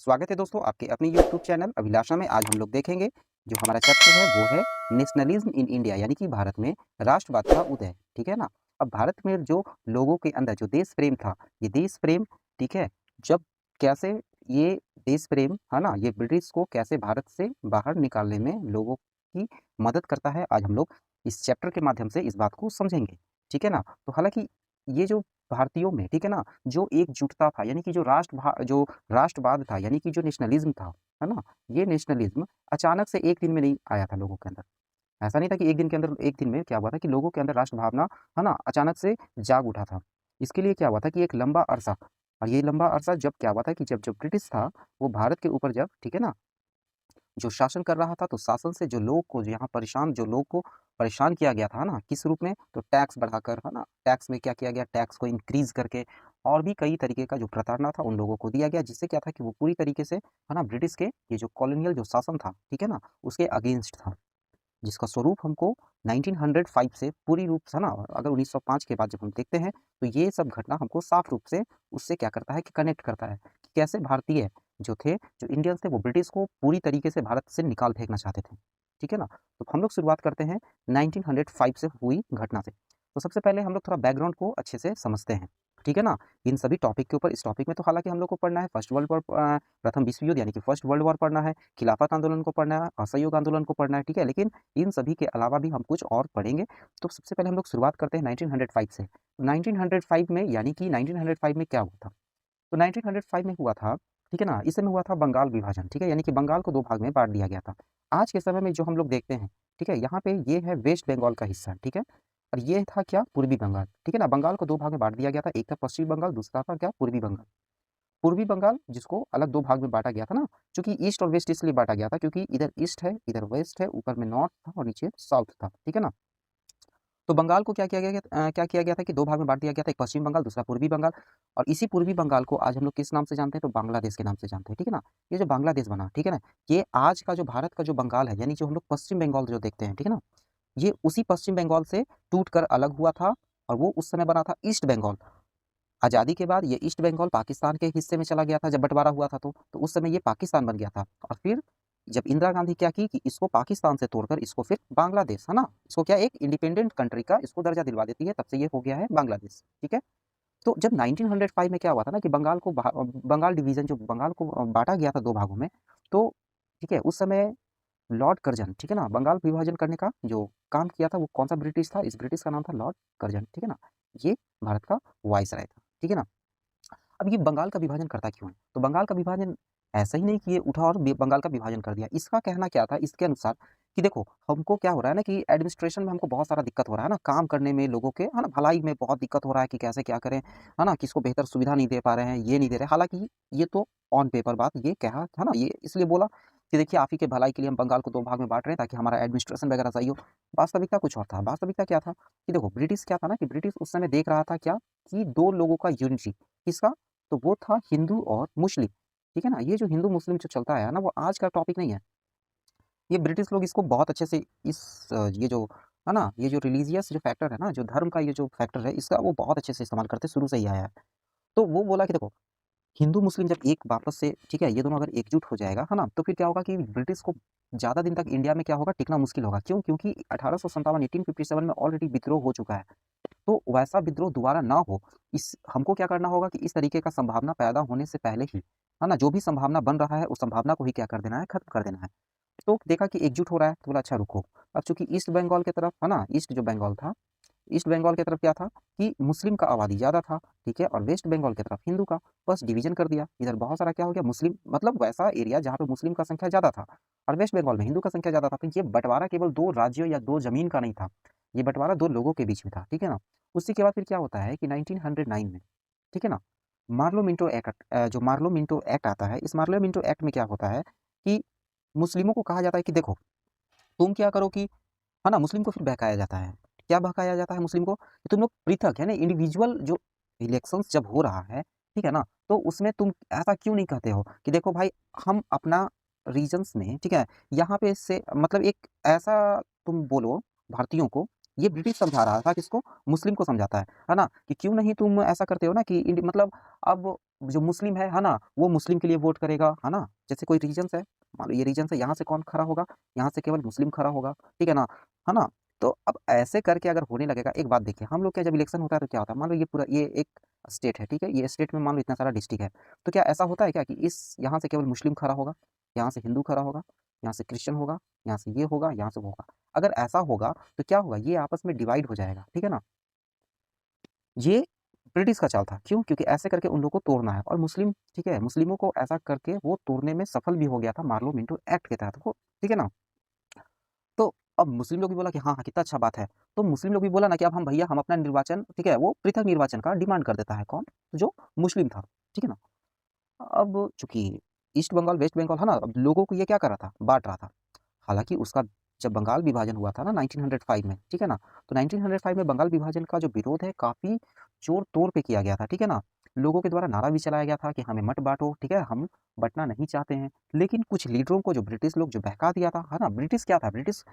स्वागत है दोस्तों आपके अपने यूट्यूब चैनल अभिलाषा में। आज हम लोग देखेंगे जो हमारा चैप्टर है वो है नेशनलिज्म इन इंडिया, यानी कि भारत में राष्ट्रवाद का उदय। ठीक है ना। अब भारत में जो लोगों के अंदर जो देश प्रेम था, ये देश प्रेम, ठीक है, जब कैसे ये देश प्रेम है ना, ये ब्रिटिश को कैसे भारत से बाहर निकालने में लोगों की मदद करता है, आज हम लोग इस चैप्टर के माध्यम से इस बात को समझेंगे। ठीक है ना। तो हालांकि ये जो भारतीयों में, ठीक है ना, जो एकजुटता था, यानी कि जो राष्ट्रवाद था, यानी कि जो नेशनलिज्म था, है ना, ये नेशनलिज्म अचानक से एक दिन में नहीं आया था लोगों के अंदर। ऐसा नहीं था कि एक दिन के अंदर, एक दिन में क्या हुआ था कि लोगों के अंदर राष्ट्र भावना, है ना, अचानक से जाग उठा था। इसके लिए क्या हुआ था कि एक लंबा अरसा, और ये लंबा अरसा जब क्या हुआ था कि जब जब ब्रिटिश था वो भारत के ऊपर जब, ठीक है ना, जो शासन कर रहा था, तो शासन से जो लोग को, जो यहाँ परेशान, जो लोग को परेशान किया गया था ना, किस रूप में, तो टैक्स बढ़ाकर, है ना, टैक्स में क्या किया गया, टैक्स को इंक्रीज करके, और भी कई तरीके का जो प्रताड़ना था उन लोगों को दिया गया, जिससे क्या था कि वो पूरी तरीके से, है ना, ब्रिटिश के ये जो कॉलोनियल जो शासन था, ठीक है ना, उसके अगेंस्ट था, जिसका स्वरूप हमको 1905 से पूरी रूप से ना, अगर 1905 के बाद जब हम देखते हैं तो ये सब घटना हमको साफ रूप से उससे क्या करता है कि कनेक्ट करता है कि कैसे भारतीय जो थे, जो इंडियंस थे, वो ब्रिटिश को पूरी तरीके से भारत से निकाल फेंकना चाहते थे। ठीक है ना। तो हम लोग शुरुआत करते हैं 1905 से हुई घटना से। तो सबसे पहले हम लोग थोड़ा बैकग्राउंड को अच्छे से समझते हैं। ठीक है ना। इन सभी टॉपिक के ऊपर, इस टॉपिक में तो हालांकि हम लोग को पढ़ना है फर्स्ट वर्ल्ड वॉर, प्रथम विश्व युद्ध यानी कि फर्स्ट वर्ल्ड वॉर पढ़ना है, खिलाफत आंदोलन को पढ़ना है, असहयोग आंदोलन को पढ़ना है। ठीक है, लेकिन इन सभी के अलावा भी हम कुछ और पढ़ेंगे। तो सबसे पहले हम लोग शुरुआत करते हैं 1905 से। 1905 में, यानी कि 1905 में क्या हुआ था, तो 1905 में हुआ था, ठीक है ना, इस समय हुआ था बंगाल विभाजन। ठीक है, यानी कि बंगाल को दो भाग में बांट दिया गया था। आज के समय में जो हम लोग देखते हैं, ठीक है, यहाँ पे ये है वेस्ट बंगाल का हिस्सा, ठीक है, और ये था क्या, पूर्वी बंगाल। ठीक है ना, बंगाल को दो भाग में बांट दिया गया था, एक था पश्चिमी बंगाल, दूसरा था क्या, पूर्वी बंगाल। पूर्वी बंगाल जिसको अलग दो भाग में बांटा गया था ना, क्योंकि ईस्ट और वेस्ट इसलिए बांटा गया था क्योंकि इधर ईस्ट है, इधर वेस्ट है, ऊपर में नॉर्थ था और नीचे साउथ था। ठीक है ना। तो बंगाल को क्या किया गया था कि दो भाग में बांट दिया गया था, एक पश्चिम बंगाल, दूसरा पूर्वी बंगाल। और इसी पूर्वी बंगाल को आज हम लोग किस नाम से जानते हैं, तो बांग्लादेश के नाम से जानते हैं। ठीक है ना। ये जो बांग्लादेश बना, ठीक है ना, ये आज का जो भारत का जो बंगाल है, यानी जो हम लोग पश्चिम बंगाल जो देखते हैं, ठीक है ना, ये उसी पश्चिम बंगाल से टूट कर अलग हुआ था। और वो उस समय बना था ईस्ट बंगाल। आज़ादी के बाद ये ईस्ट बंगाल पाकिस्तान के हिस्से में चला गया था, जब बंटवारा हुआ था तो उस समय ये पाकिस्तान बन गया था। और फिर जब इंदिरा गांधी क्या की कि इसको पाकिस्तान से तोड़कर इसको फिर बांग्लादेश, है ना, इसको क्या एक इंडिपेंडेंट कंट्री का इसको दर्जा दिलवा देती है, तब से ये हो गया है बांग्लादेश। ठीक है। तो जब 1905 में क्या हुआ था ना कि बंगाल डिवीजन, जो बंगाल को बांटा गया था दो भागों में, तो ठीक है, उस समय लॉर्ड कर्जन, ठीक है ना, बंगाल विभाजन करने का जो काम किया था वो कौन सा ब्रिटिश था, इस ब्रिटिश का नाम था लॉर्ड कर्जन। ठीक है ना। ये भारत का वायसराय था। ठीक है ना। अब ये बंगाल का विभाजन करता क्यों है, तो बंगाल का विभाजन ऐसा ही नहीं कि ये उठा और बंगाल का विभाजन कर दिया। इसका कहना क्या था, इसके अनुसार कि देखो हमको क्या हो रहा है ना कि एडमिनिस्ट्रेशन में हमको बहुत सारा दिक्कत हो रहा है ना, काम करने में लोगों के, है ना, भलाई में बहुत दिक्कत हो रहा है कि कैसे क्या करें, है ना, किसको बेहतर सुविधा नहीं दे पा रहे हैं, ये नहीं दे रहे। हालांकि ये तो ऑन पेपर बात ये कहा है ना, ये इसलिए बोला कि देखिए आप ही के भलाई के लिए हम बंगाल को दो भाग में बांट रहे हैं ताकि हमारा एडमिनिस्ट्रेशन वगैरह सही हो। वास्तविकता कुछ और था। वास्तविकता क्या था कि देखो ब्रिटिश क्या था ना कि ब्रिटिश उस समय देख रहा था क्या कि दो लोगों का यूनिटी, किसका, तो वो था हिंदू और मुस्लिम। ठीक है ना। ये जो हिंदू मुस्लिम जो चलता है ना, वो आज का टॉपिक नहीं है। ये ब्रिटिश लोग इसको बहुत अच्छे से इस ये जो है ना, ये जो रिलीजियस जो फैक्टर है ना, जो धर्म का ये जो फैक्टर है, इसका वो बहुत अच्छे से इस्तेमाल करते शुरू से ही आया है। तो वो बोला कि देखो हिंदू मुस्लिम जब एक वापस से, ठीक है, ये दोनों अगर एकजुट हो जाएगा, है ना, तो फिर क्या होगा कि ब्रिटिश को ज़्यादा दिन तक इंडिया में क्या होगा, टिकना मुश्किल होगा। क्यों, क्योंकि 1857 में ऑलरेडी विद्रोह हो चुका है। तो वैसा विद्रोह दोबारा ना हो, इस हमको क्या करना होगा कि इस तरीके का संभावना पैदा होने से पहले ही, है ना, जो भी संभावना बन रहा है उस संभावना को ही क्या कर देना है, खत्म कर देना है। तो देखा कि एकजुट हो रहा है तो बोला अच्छा रुको। अब चूंकि ईस्ट बंगाल की तरफ, है ना, ईस्ट जो बंगाल था, ईस्ट बंगाल की तरफ क्या था कि मुस्लिम का आबादी ज़्यादा था, ठीक है, और वेस्ट बंगाल की तरफ हिंदू का, बस डिवीजन कर दिया। इधर बहुत सारा क्या हो गया, मुस्लिम, मतलब वैसा एरिया जहाँ पे मुस्लिम का संख्या ज़्यादा था और वेस्ट बंगाल में हिंदू का संख्या ज़्यादा था। तो ये बंटवारा केवल दो राज्यों या दो जमीन का नहीं था, ये बंटवारा दो लोगों के बीच में था। ठीक है ना। उसी के बाद फिर क्या होता है कि 1909 में, ठीक है ना, मार्लो मिंटो एक्ट, जो मार्लो मिंटो एक्ट आता है, इस मार्लो मिंटो एक्ट में क्या होता है कि मुस्लिमों को कहा जाता है कि देखो तुम क्या करो कि, है ना, मुस्लिम को फिर बहकाया जाता है। क्या बहकाया जाता है मुस्लिम को कि तुम लोग पृथक, है ना, इंडिविजुअल जो इलेक्शंस जब हो रहा है, ठीक है ना, तो उसमें तुम ऐसा क्यों नहीं कहते हो कि देखो भाई हम अपना रीजन्स में, ठीक है, यहाँ पे से मतलब एक ऐसा तुम बोलो भारतीयों को ये ब्रिटिश समझा रहा था किसको? मुस्लिम को समझाता है ना? कि क्यों नहीं तुम ऐसा करते हो ना कि मतलब अब जो मुस्लिम है ना? वो मुस्लिम के लिए वोट करेगा, है ना? जैसे कोई रीजन्स है, मान लो ये रीजन्स है, यहाँ से कौन खड़ा होगा? यहाँ से केवल मुस्लिम खड़ा होगा, ठीक है ना? है ना? तो अब ऐसे करके अगर होने लगेगा, एक बात देखिए, हम लोग क्या जब इलेक्शन होता है तो क्या होता है? मान लो ये पूरा ये एक स्टेट है, ठीक है? ये स्टेट में मान लो इतना सारा डिस्ट्रिक्ट है, तो क्या ऐसा होता है क्या कि इस यहाँ से केवल मुस्लिम खड़ा होगा, यहाँ से हिंदू खड़ा होगा, यहाँ से क्रिश्चियन होगा, यहाँ से ये होगा, यहाँ से वो होगा? अगर ऐसा होगा तो क्या होगा? ये आपस में डिवाइड हो जाएगा, ठीक है ना? ये ब्रिटिश का चाल था, क्यों? क्योंकि ऐसे करके उन लोगों को तोड़ना है और मुस्लिम, ठीक है, मुस्लिमों को ऐसा करके वो तोड़ने में सफल भी हो गया था मार्लो मिंटो एक्ट के तहत वो, ठीक है ना? तो अब मुस्लिम लोग भी बोला कि हाँ, हाँ, कितना अच्छा बात है। तो मुस्लिम लोग भी बोला ना कि अब हम भैया हम अपना निर्वाचन, ठीक है, वो पृथक निर्वाचन का डिमांड कर देता है, कौन? तो जो मुस्लिम था, ठीक है ना? अब चूँकि ईस्ट बंगाल, वेस्ट बंगाल, है ना? अब लोगों को ये क्या कर रहा था? बाँट रहा था। हालाँकि उसका जब बंगाल विभाजन हुआ था ना 1905 में, ठीक है ना? तो 1905 में बंगाल विभाजन का जो विरोध है काफ़ी ज़ोर-तोर पे किया गया था, ठीक है ना? लोगों के द्वारा नारा भी चलाया गया था कि हमें मत बाँटो, ठीक है? हम बँटना नहीं चाहते हैं। लेकिन कुछ लीडरों को जो ब्रिटिश लोग जो बहका दिया था, है ना? ब्रिटिश क्या था? ब्रिटिश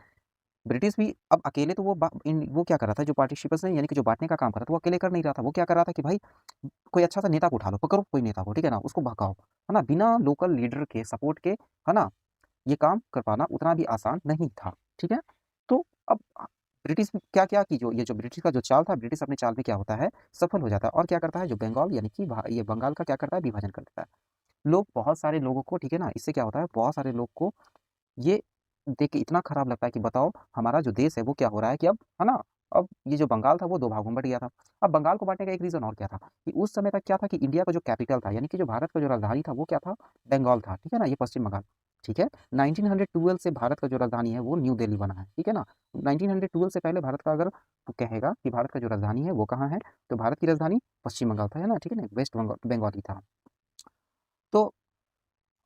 ब्रिटिश भी अब अकेले तो वो क्या कर रहा था, जो पार्टिसिपेंट्स हैं यानी कि जो बाँटने का काम कर रहा था, वो अकेले कर नहीं रहा था। वो क्या कर रहा था कि भाई कोई अच्छा सा नेता को उठा लो, पकड़ो कोई नेता को, ठीक है ना? उसको भड़काओ, है ना? बिना लोकल लीडर के सपोर्ट के, है ना? ये काम कर पाना उतना भी आसान नहीं था, ठीक है? तो अब ब्रिटिश क्या किया कि जो ये जो ब्रिटिश का जो चाल था, ब्रिटिश अपने चाल में क्या होता है, सफल हो जाता है और क्या करता है, जो बंगाल यानी कि ये बंगाल का क्या करता है, विभाजन कर देता है। लोग बहुत सारे लोगों को, ठीक है ना? इससे क्या होता है, बहुत सारे लोग को ये देख के इतना खराब लगता है कि बताओ हमारा जो देश है वो क्या हो रहा है कि अब, है ना? अब ये जो बंगाल था वो 2 भागों में बँट गया था। अब बंगाल को बाँटने का एक रीज़न और क्या था कि उस समय तक क्या था कि इंडिया का जो कैपिटल था यानी कि जो भारत का जो राजधानी था वो क्या था? बंगाल था, ठीक है ना? ये पश्चिम बंगाल, ठीक है? 1912 से भारत का जो राजधानी है वो न्यू दिल्ली बना है, ठीक है ना? 1912 से पहले भारत का अगर तू कहेगा कि भारत का जो राजधानी है वो कहाँ है? तो भारत की राजधानी पश्चिम बंगाल था, है ना? ठीक है ना? वेस्ट बंगाल ही था। तो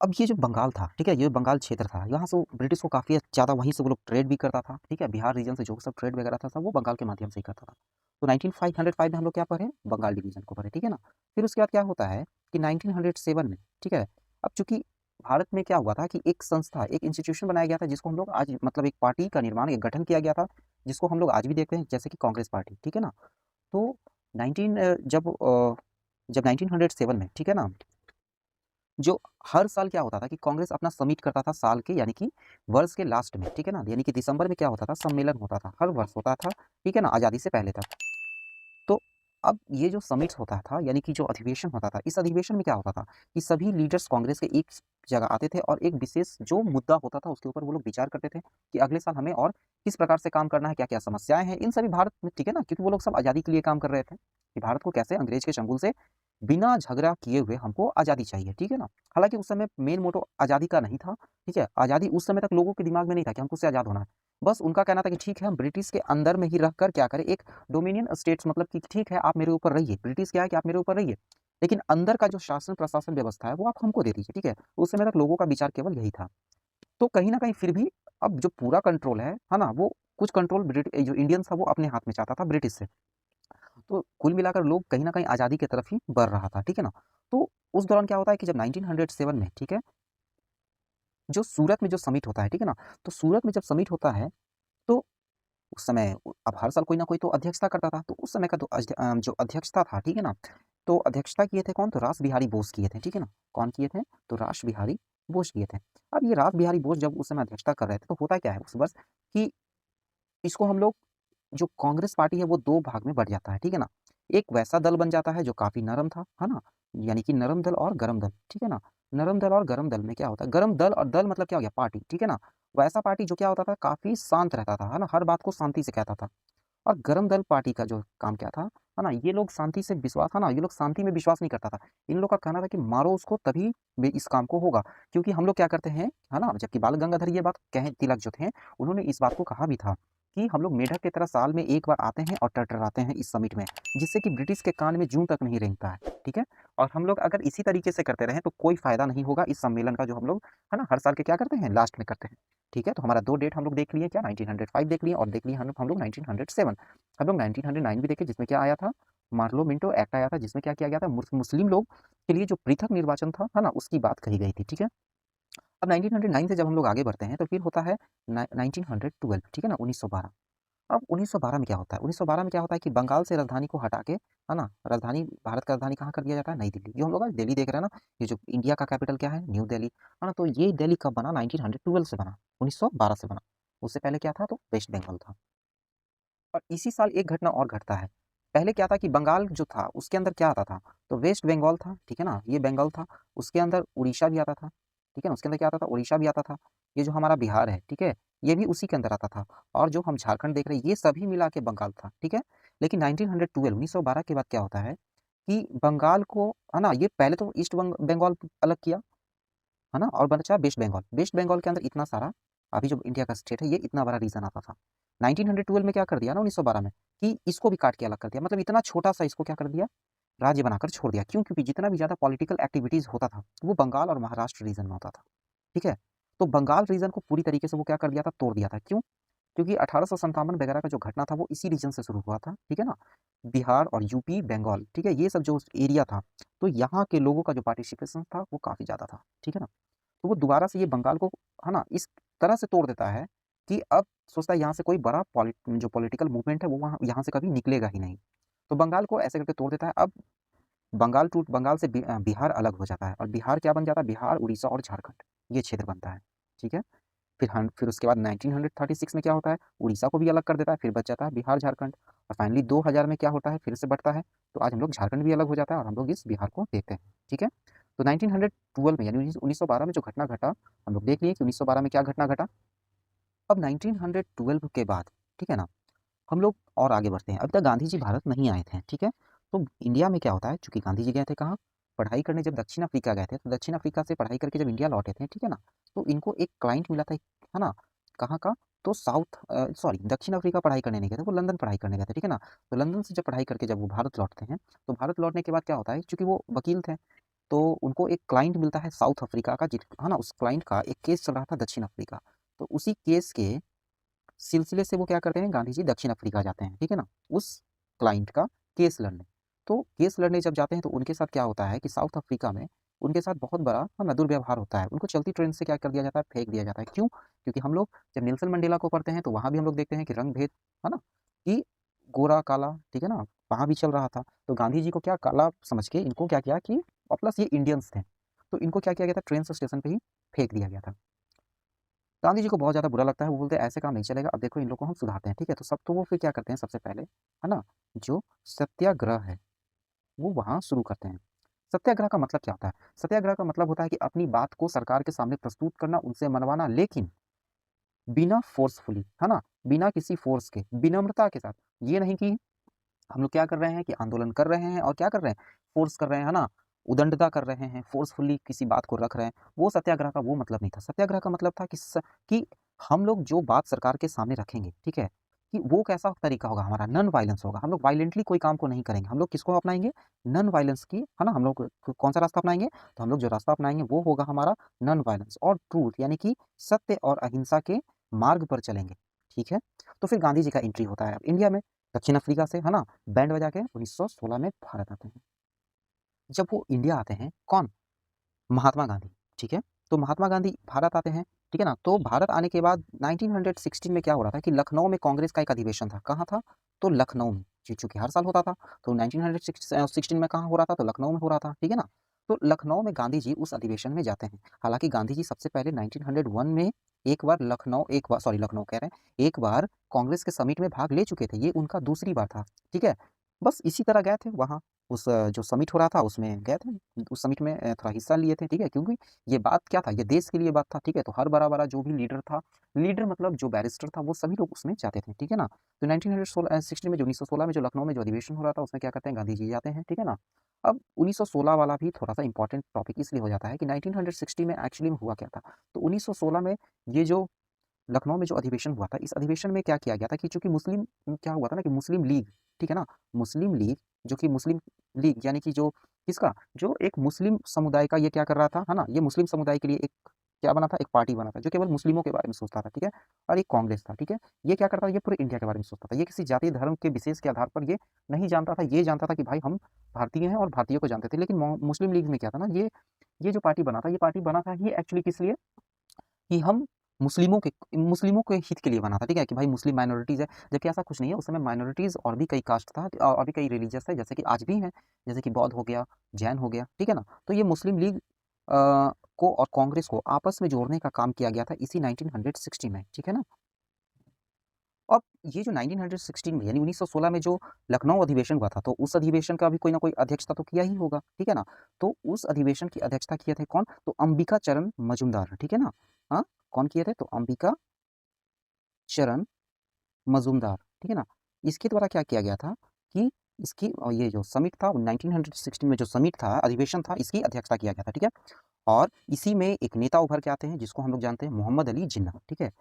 अब ये जो बंगाल था, ठीक है? ये बंगाल क्षेत्र था, यहाँ से वो ब्रिटिश को काफ़ी ज़्यादा वहीं से वो लोग ट्रेड भी करता था, ठीक है? बिहार रीजन से जो सब ट्रेड वगैरह था, सब वो बंगाल के माध्यम से ही करता था। तो 1905 में हम लोग क्या पढ़े? बंगाल डिवीज़न को पढ़े, ठीक है ना? फिर उसके बाद क्या होता है कि 1907 में, ठीक है? अब चूँकि भारत में क्या हुआ था कि एक संस्था, एक इंस्टीट्यूशन बनाया गया था जिसको हम लोग आज मतलब एक पार्टी का निर्माण, एक गठन किया गया था, जिसको हम लोग आज भी देखते हैं जैसे कि कांग्रेस पार्टी, ठीक है ना? तो 1907 में, ठीक है ना? जो हर साल क्या होता था कि कांग्रेस अपना समिट करता था साल के यानी कि वर्ष के लास्ट में, ठीक है ना? यानी कि दिसंबर में क्या होता था, सम्मेलन होता था, हर वर्ष होता था, ठीक है ना? आज़ादी से पहले तक। तो अब ये जो समिट्स होता था यानी कि जो अधिवेशन होता था, इस अधिवेशन में क्या होता था कि सभी लीडर्स कांग्रेस के एक जगह आते थे और एक विशेष जो मुद्दा होता था उसके ऊपर वो लोग विचार करते थे कि अगले साल हमें और किस प्रकार से काम करना है, क्या-क्या समस्याएँ हैं, इन सभी भारत में, ठीक है ना? क्योंकि वो लोग सब आज़ादी के लिए काम कर रहे थे, कि भारत को कैसे अंग्रेज के चंगुल से बिना झगड़ा किए हुए हमको आज़ादी चाहिए, ठीक है ना? हालाँकि उस समय मेन मोटो आज़ादी का नहीं था, ठीक है? आज़ादी उस समय तक लोगों के दिमाग में नहीं था कि हमको उससे आज़ाद होना है। बस उनका कहना था कि ठीक है, हम ब्रिटिश के अंदर में ही रहकर क्या करें, एक डोमिनियन स्टेट्स मतलब कि ठीक है, आप मेरे ऊपर रहिए। ब्रिटिश क्या है कि आप मेरे ऊपर रहिए, लेकिन अंदर का जो शासन प्रशासन व्यवस्था है, वो आप हमको दे दीजिए, ठीक है? उस समय तक लोगों का विचार केवल यही था। तो कहीं न कहीं फिर भी अब जो पूरा कंट्रोल है ना? वो कुछ कंट्रोल जो इंडियंस था वो अपने हाथ में चाहता था ब्रिटिश से। तो कुल मिलाकर लोग कहीं न कहीं आज़ादी की तरफ ही बढ़ रहा था, ठीक है ना? तो उस दौरान क्या होता है कि जब 1907 में, ठीक है? जो सूरत में जो समिट होता है, ठीक है ना? तो सूरत में जब समिट होता है, तो उस समय अब हर साल कोई ना कोई तो अध्यक्षता करता था, तो उस समय का जो अध्यक्षता था, ठीक है ना? तो अध्यक्षता किए थे कौन? तो रास बिहारी बोस किए थे, ठीक है ना? कौन किए थे? तो रास बिहारी बोस किए थे। अब ये रास बिहारी बोस जब उस समय अध्यक्षता कर रहे थे, तो होता क्या है उस वर्ष कि इसको हम लोग जो कांग्रेस पार्टी है वो 2 भाग में बँट जाता है, ठीक है ना? एक वैसा दल बन जाता है जो काफ़ी नरम था, है ना? यानी कि नरम दल और गरम दल, ठीक है ना? नरम दल और गरम दल में क्या होता है? गरम दल और दल मतलब क्या हो गया? पार्टी, ठीक है ना? वैसा पार्टी जो क्या होता था? काफ़ी शांत रहता था, है ना? हर बात को शांति से कहता था। और गरम दल पार्टी का जो काम क्या था, है ना? ये लोग शांति से विश्वास, है ना? ये लोग शांति में विश्वास नहीं करता था। इन लोग का कहना था कि मारो उसको तभी इस काम को होगा। क्योंकि हम लोग क्या करते हैं, है ना? जबकि बाल गंगाधर ये बात कहे तिलक जो थे, उन्होंने इस बात को कहा भी था कि हम लोग मेढक की तरह साल में 1 बार आते हैं और टरटराते हैं इस समिट में, जिससे कि ब्रिटिश के कान में जूं तक नहीं रेंगता है, ठीक है? और हम लोग अगर इसी तरीके से करते रहें तो कोई फ़ायदा नहीं होगा इस सम्मेलन का जो हम लोग, है ना? हर साल के क्या करते हैं? लास्ट में करते हैं, ठीक है? तो हमारा 2 डेट हम लोग देख लिए क्या? 1905 देख लिए और देख लिए हम लोग 1907। हम लोग 1909 भी देखे जिसमें क्या आया था? मार्लो मिंटो एक्ट आया था जिसमें क्या किया गया था? मुस्लिम लोग के लिए जो पृथक निर्वाचन था, है ना? उसकी बात कही गई थी, ठीक है? अब 1909 से जब हम लोग आगे बढ़ते हैं तो फिर होता है 1912, ठीक है ना? 1912। अब 1912 में क्या होता है, 1912 में क्या होता है कि बंगाल से राजधानी को हटा के, है ना, राजधानी, भारत का राजधानी कहाँ कर दिया जाता है, नई दिल्ली। जो हम लोग आज दिल्ली देख रहे हैं ना, ये जो इंडिया का कैपिटल क्या है, न्यू दिल्ली, है ना। तो ये दिल्ली कब बना, 1912 से बना, 1912 से बना। उससे पहले क्या था, तो वेस्ट बंगाल था। और इसी साल एक घटना और घटता है। पहले क्या था कि बंगाल जो था उसके अंदर क्या आता था, तो वेस्ट बंगाल था, ठीक है ना, ये बंगाल था। उसके अंदर उड़ीसा भी आता था, ठीक है ना, उसके अंदर क्या आता था, उड़ीसा भी आता था। ये जो हमारा बिहार है, ठीक है, ये भी उसी के अंदर आता था। और जो हम झारखंड देख रहे हैं, ये सभी मिला के बंगाल था, ठीक है। लेकिन 1912, 1912 के बाद क्या होता है कि बंगाल को, है ना, ये पहले तो ईस्ट बंगाल अलग किया, है ना, और बचा वेस्ट बंगाल। वेस्ट बंगाल के अंदर इतना सारा, अभी जो इंडिया का स्टेट है, ये इतना बड़ा रीजन आता था। 1912 में क्या कर दिया ना, 1912 में, कि इसको भी काट के अलग कर दिया, मतलब इतना छोटा सा इसको क्या कर दिया, राज्य बनाकर छोड़ दिया। क्यों? क्योंकि जितना भी ज़्यादा पॉलिटिकल एक्टिविटीज़ होता था वो बंगाल और महाराष्ट्र रीजन में होता था, ठीक है। तो बंगाल रीजन को पूरी तरीके से वो क्या कर दिया था, तोड़ दिया था। क्यों? क्योंकि 1857 वगैरह का जो घटना था वो इसी रीजन से शुरू हुआ था, ठीक है ना। बिहार और यूपी, बंगाल, ठीक है, ये सब जो एरिया था, तो यहाँ के लोगों का जो पार्टिसिपेशन था वो काफ़ी ज़्यादा था, ठीक है ना। तो वो दोबारा से ये बंगाल को, है ना, इस तरह से तोड़ देता है कि अब सोचता है यहाँ से कोई बड़ा जो पॉलिटिकल मूवमेंट है वो वहाँ यहाँ से कभी निकलेगा ही नहीं। तो बंगाल को ऐसे करके तोड़ देता है। अब बंगाल से बिहार अलग हो जाता है, और बिहार क्या बन जाता है, बिहार, उड़ीसा और झारखंड, ये क्षेत्र बनता है, ठीक है। फिर उसके बाद 1936 में क्या होता है, उड़ीसा को भी अलग कर देता है, फिर बच जाता है बिहार, झारखंड। और फाइनली 2000 में क्या होता है, फिर से बढ़ता है, तो आज हम लोग झारखंड भी अलग हो जाता है और हम लोग इस बिहार को देखते हैं, ठीक है। तो 1912 में, यानी 1912 में जो घटना घटा, हम लोग देख लिए कि 1912 में क्या घटना घटा। अब 1912 के बाद, ठीक है ना, हम लोग और आगे बढ़ते हैं। अभी तक गांधी जी भारत नहीं आए थे, ठीक है। तो इंडिया में क्या होता है, चूंकि गांधी जी गए थे कहाँ, पढ़ाई करने, जब दक्षिण अफ्रीका गए थे, तो दक्षिण अफ्रीका से पढ़ाई करके जब इंडिया लौटे थे, ठीक है ना, तो इनको एक क्लाइंट मिला था, है ना, कहाँ का, तो दक्षिण अफ्रीका पढ़ाई करने नहीं गए थे, वो लंदन पढ़ाई करने गए थे, ठीक है ना। तो लंदन से जब पढ़ाई करके जब वो भारत लौटते हैं, तो भारत लौटने के बाद क्या होता है, चूंकि वो वकील थे, तो उनको एक क्लाइंट मिलता है साउथ अफ्रीका का, है ना। उस क्लाइंट का एक केस चल रहा था दक्षिण अफ्रीका, तो उसी केस के सिलसिले से वो क्या करते हैं, गांधी जी दक्षिण अफ्रीका जाते हैं, ठीक है ना, उस क्लाइंट का केस लड़ने। तो केस लड़ने जब जाते हैं तो उनके साथ क्या होता है कि साउथ अफ्रीका में उनके साथ बहुत बड़ा, है ना, दुर्व्यवहार होता है। उनको चलती ट्रेन से क्या कर दिया जाता है, फेंक दिया जाता है। क्यों? क्योंकि हम लोग जब नेल्सन मंडेला को पढ़ते हैं तो वहाँ भी हम लोग देखते हैं कि रंग भेद, है ना, कि गोरा काला, ठीक है ना, वहाँ भी चल रहा था। तो गांधी जी को क्या काला समझ के इनको क्या किया कि, और प्लस ये इंडियंस थे, तो इनको क्या किया गया था, ट्रेन से स्टेशन पे ही फेंक दिया गया था। गांधी जी को बहुत ज़्यादा बुरा लगता है, वो बोलते हैं ऐसे काम नहीं चलेगा, अब देखो इन लोगों को हम सुधारते हैं, ठीक है। तो वो फिर क्या करते हैं, सबसे पहले, है ना, जो सत्याग्रह है वो वहाँ शुरू करते हैं। सत्याग्रह का मतलब क्या होता है, सत्याग्रह का मतलब होता है कि अपनी बात को सरकार के सामने प्रस्तुत करना, उनसे मनवाना, लेकिन बिना फोर्सफुली, है ना, बिना किसी फोर्स के, विनम्रता के साथ। ये नहीं कि हम लोग क्या कर रहे हैं कि आंदोलन कर रहे हैं और क्या कर रहे हैं, फोर्स कर रहे हैं, है ना, उदंडता कर रहे हैं, फोर्सफुली किसी बात को रख रहे हैं। वो सत्याग्रह का वो मतलब नहीं था। सत्याग्रह का मतलब था कि हम लोग जो बात सरकार के सामने रखेंगे, ठीक है, कि वो कैसा तरीका होगा, हमारा नॉन वायलेंस होगा। हम लोग वायलेंटली कोई काम को नहीं करेंगे। हम लोग किसको अपनाएंगे, नॉन वायलेंस की, है ना। हम लोग कौन सा रास्ता अपनाएंगे, तो हम लोग जो रास्ता अपनाएंगे वो होगा हमारा नॉन वायलेंस और ट्रूथ, यानी कि सत्य और अहिंसा के मार्ग पर चलेंगे, ठीक है। तो फिर गांधी जी का एंट्री होता है इंडिया में, दक्षिण अफ्रीका से, है ना, बैंड बजा के 1916 में भारत आते हैं। जब वो इंडिया आते हैं, कौन, महात्मा गांधी, ठीक है। तो महात्मा गांधी भारत आते हैं, ठीक है ना। तो भारत आने के बाद 1916 में क्या हो रहा था कि लखनऊ में कांग्रेस का एक अधिवेशन था। कहाँ था, तो लखनऊ में, चूंकि हर साल होता था, तो 1916 में कहाँ हो रहा था, तो लखनऊ में हो रहा था, ठीक है ना। तो लखनऊ में गांधी जी उस अधिवेशन में जाते हैं। हालांकि गांधी जी सबसे पहले 1901 में लखनऊ कह रहे हैं, एक बार कांग्रेस के समिट में भाग ले चुके थे, ये उनका दूसरी बार था, ठीक है। बस इसी तरह गए थे वहाँ, उस जो समिट हो रहा था उसमें गए थे, उस समिट में थोड़ा हिस्सा लिए थे, ठीक है। क्योंकि ये बात क्या था, ये देश के लिए बात था, ठीक है। तो हर बड़ा बड़ा जो भी लीडर था, लीडर मतलब जो बैरिस्टर था, वो सभी लोग उसमें जाते थे, ठीक है ना। तो 1916 में जो 1916 में जो लखनऊ में जो अधिवेशन हो रहा था, उसमें क्या करते हैं, गांधी जी जाते हैं, ठीक है ना। अब 1916 वाला भी थोड़ा सा इंपॉर्टेंट टॉपिक इसलिए हो जाता है कि 1960 में एक्चुअली में हुआ क्या था। तो 1916 में ये जो लखनऊ में जो अधिवेशन हुआ था, इस अधिवेशन में क्या किया गया था कि चूंकि मुस्लिम, क्या हुआ था ना कि मुस्लिम लीग, ठीक है ना, मुस्लिम लीग, जो कि मुस्लिम लीग यानी कि जो किसका, जो एक मुस्लिम समुदाय का ये क्या कर रहा था, है ना, ये मुस्लिम समुदाय के लिए एक क्या बना था, एक पार्टी बना था जो केवल मुस्लिमों के बारे में सोचता था, ठीक है। और एक कांग्रेस था, ठीक है। ये क्या करता था, ये पूरे इंडिया के बारे में सोचता था। ये किसी जाति धर्म के विशेष के आधार पर ये नहीं जानता था। ये जानता था कि भाई हम भारतीय हैं और भारतीयों को जानते थे। लेकिन मुस्लिम लीग में क्या था ना, ये जो पार्टी बना था, ये पार्टी बना था ये एक्चुअली किस लिए, कि हम मुस्लिमों के हित के लिए बना था, ठीक है, कि भाई मुस्लिम माइनॉरिटीज़ है, जबकि ऐसा कुछ नहीं है। उस समय माइनॉरिटीज़ और भी कई कास्ट था और भी कई रिलीजियस है, जैसे कि आज भी हैं, जैसे कि बौद्ध हो गया, जैन हो गया, ठीक है ना। तो ये मुस्लिम लीग को और कांग्रेस को आपस में जोड़ने का काम किया गया था इसी 1960 में, ठीक है ना। अब ये जो 1916 में यानी 1916 में जो लखनऊ अधिवेशन हुआ था, तो उस अधिवेशन का भी कोई ना कोई अध्यक्षता तो किया ही होगा, ठीक है ना। तो उस अधिवेशन की अध्यक्षता किए थे कौन? तो अंबिका चरण मजूमदार, ठीक है ना। हाँ, कौन किए थे? तो अंबिका चरण मजूमदार, ठीक है ना। इसके द्वारा क्या किया गया था कि इसकी ये जो समिट था 1916 में जो समिट था, अधिवेशन था, इसकी अध्यक्षता किया गया था, ठीक है। और इसी में एक नेता उभर के आते हैं जिसको हम लोग जानते हैं मोहम्मद अली जिन्ना, ठीक है।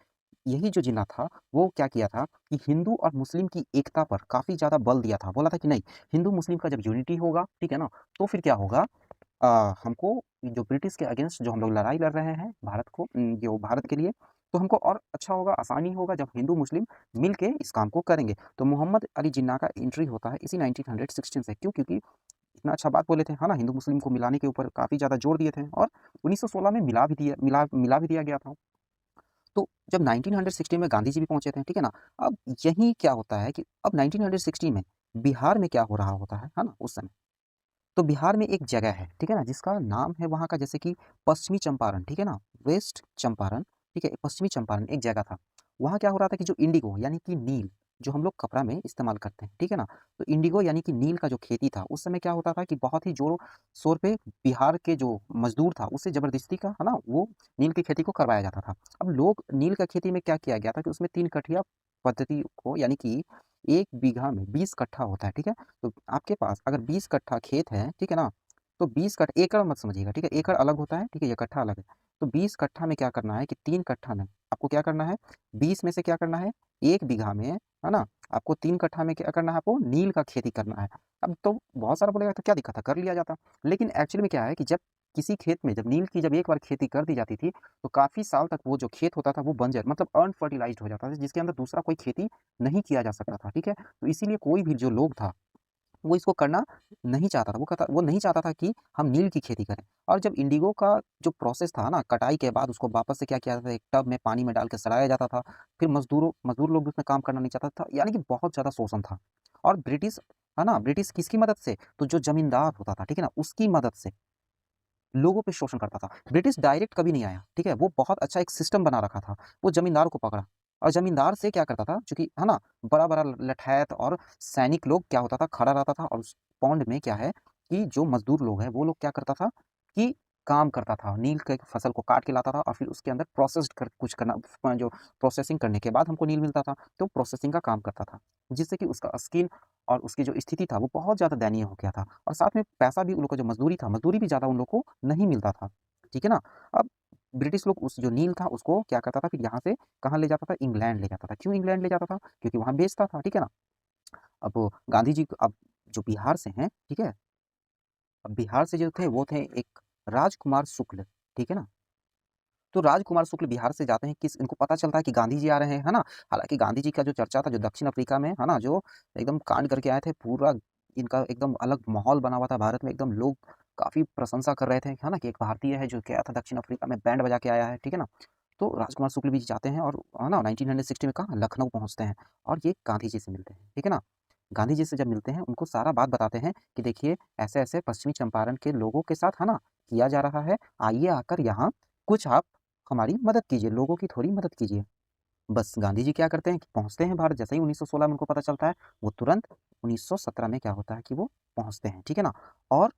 यही जो जिन्ना था वो क्या किया था कि हिंदू और मुस्लिम की एकता पर काफ़ी ज़्यादा बल दिया था। बोला था कि नहीं, हिंदू मुस्लिम का जब यूनिटी होगा, ठीक है ना, तो फिर क्या होगा, हमको जो ब्रिटिश के अगेंस्ट जो हम लोग लड़ाई लड़ रहे हैं भारत को, जो भारत के लिए, तो हमको और अच्छा होगा, आसानी होगा जब हिंदू मुस्लिम मिल के इस काम को करेंगे। तो मोहम्मद अली जिन्ना का एंट्री होता है इसी 1916 से। क्यों? क्योंकि इतना अच्छा बात बोले थे, है ना, हिंदू मुस्लिम को मिलाने के ऊपर काफ़ी ज़्यादा जोर दिए थे और 1916 में मिला भी दिया गया था। तो जब 1916 में गांधी जी भी पहुंचे थे, ठीक है ना। अब यही क्या होता है कि अब 1916 में बिहार में क्या हो रहा होता है ना, उस समय। तो बिहार में एक जगह है, ठीक है ना, जिसका नाम है वहाँ का जैसे कि पश्चिमी चंपारण, ठीक है ना, वेस्ट चंपारण, ठीक है, पश्चिमी चंपारण एक जगह था। वहाँ क्या हो रहा था कि जो इंडिगो यानी कि नील, जो हम लोग कपड़ा में इस्तेमाल करते हैं, ठीक है ना, तो इंडिगो यानी कि नील का जो खेती था उस समय क्या होता था कि बहुत ही जोरों शोर पे बिहार के जो मजदूर था उससे जबरदस्ती का, है ना, वो नील की खेती को करवाया जाता था। अब लोग नील का खेती में क्या किया गया था कि उसमें 3 कठिया पद्धति को, यानी कि 1 बीघा में 20 कट्ठा होता है, ठीक है। तो आपके पास अगर 20 कट्ठा खेत है, ठीक है ना, तो 20 कट्ठा, एकड़ मत समझिएगा, ठीक है, एकड़ अलग होता है, ठीक है, ये कट्ठा अलग है। तो 20 कट्ठा में क्या करना है कि 3 कट्ठा में आपको क्या करना है, 20 में से क्या करना है, 1 बीघा में, है ना, आपको 3 कट्ठा में क्या करना है, आपको नील का खेती करना है। अब तो बहुत सारा बोलेगा तो क्या दिक्कत है, कर लिया जाता। लेकिन एक्चुअली में क्या है कि जब किसी खेत में जब नील की जब एक बार खेती कर दी जाती थी, तो काफ़ी साल तक वो जो खेत होता था वो बंजर मतलब अनफर्टिलाइज्ड हो जाता था, जिसके अंदर दूसरा कोई खेती नहीं किया जा सकता था, ठीक है। तो इसीलिए कोई भी जो लोग था वो इसको करना नहीं चाहता था। वो नहीं चाहता था कि हम नील की खेती करें। और जब इंडिगो का जो प्रोसेस था ना, कटाई के बाद उसको वापस से क्या किया जाता था, एक टब में पानी में डाल के सड़ाया जाता था। फिर मजदूर लोग भी उसमें काम करना नहीं चाहता था, यानी कि बहुत ज़्यादा शोषण था। और ब्रिटिश, है ना, ब्रिटिश किसकी मदद से? तो जो ज़मींदार होता था, ठीक है ना, उसकी मदद से लोगों पे शोषण करता था। ब्रिटिश डायरेक्ट कभी नहीं आया, ठीक है? वो बहुत अच्छा एक सिस्टम बना रखा था। वो ज़मींदार को पकड़ा और ज़मींदार से क्या करता था, चूँकि है ना, बड़ा-बड़ा लठैत और सैनिक लोग क्या होता था, खड़ा रहता था और उस पौंड में क्या है कि जो मज़दूर लोग हैं, वो लोग क्या करता था कि काम करता था। नील के फसल को काट के लाता था और फिर उसके अंदर प्रोसेस्ड कर कुछ करना, जो प्रोसेसिंग करने के बाद हमको नील मिलता था, तो प्रोसेसिंग का काम करता था। जिससे कि उसका स्किन और उसकी जो स्थिति था, वो बहुत ज़्यादा दयनीय हो गया था। और साथ में पैसा भी उन लोग का जो मज़दूरी था, मज़दूरी भी ज़्यादा उन लोग को नहीं मिलता था, ठीक है ना? अब ब्रिटिश लोग उस जो नील था उसको क्या करता था, फिर यहाँ से कहाँ ले जाता था? इंग्लैंड ले जाता था। क्यों इंग्लैंड ले जाता था? क्योंकि वहाँ बेचता था, ठीक है ना? अब गांधी जी अब जो बिहार से हैं, ठीक है? अब बिहार से जो थे वो थे एक राजकुमार शुक्ल, ठीक है ना? तो राजकुमार शुक्ल बिहार से जाते हैं, किस इनको पता चलता है कि गांधी जी आ रहे हैं, है ना? हालाँकि गांधी जी का जो चर्चा था, जो दक्षिण अफ्रीका में, है ना? जो एकदम कांड करके आए थे, पूरा इनका एकदम अलग माहौल बना हुआ था भारत में, एकदम लोग काफ़ी प्रशंसा कर रहे थे, है ना? कि एक भारतीय है जो गया था दक्षिण अफ्रीका में बैंड बजा के आया है, ठीक है ना? तो राजकुमार शुक्ल भी जाते हैं और है ना 1960 में कहाँ लखनऊ पहुँचते हैं और ये गांधी जी से मिलते हैं, ठीक है ना? गांधी जी से जब मिलते हैं उनको सारा बात बताते हैं कि देखिए ऐसे-ऐसे पश्चिमी चंपारण के लोगों के साथ, है ना, किया जा रहा है, आइए आकर यहाँ कुछ आप हमारी मदद कीजिए, लोगों की थोड़ी मदद कीजिए। बस गांधी जी क्या करते हैं कि पहुँचते हैं भारत, जैसे ही 1916 में उनको पता चलता है, वो तुरंत 1917 में क्या होता है कि वो पहुँचते हैं, ठीक है ना? और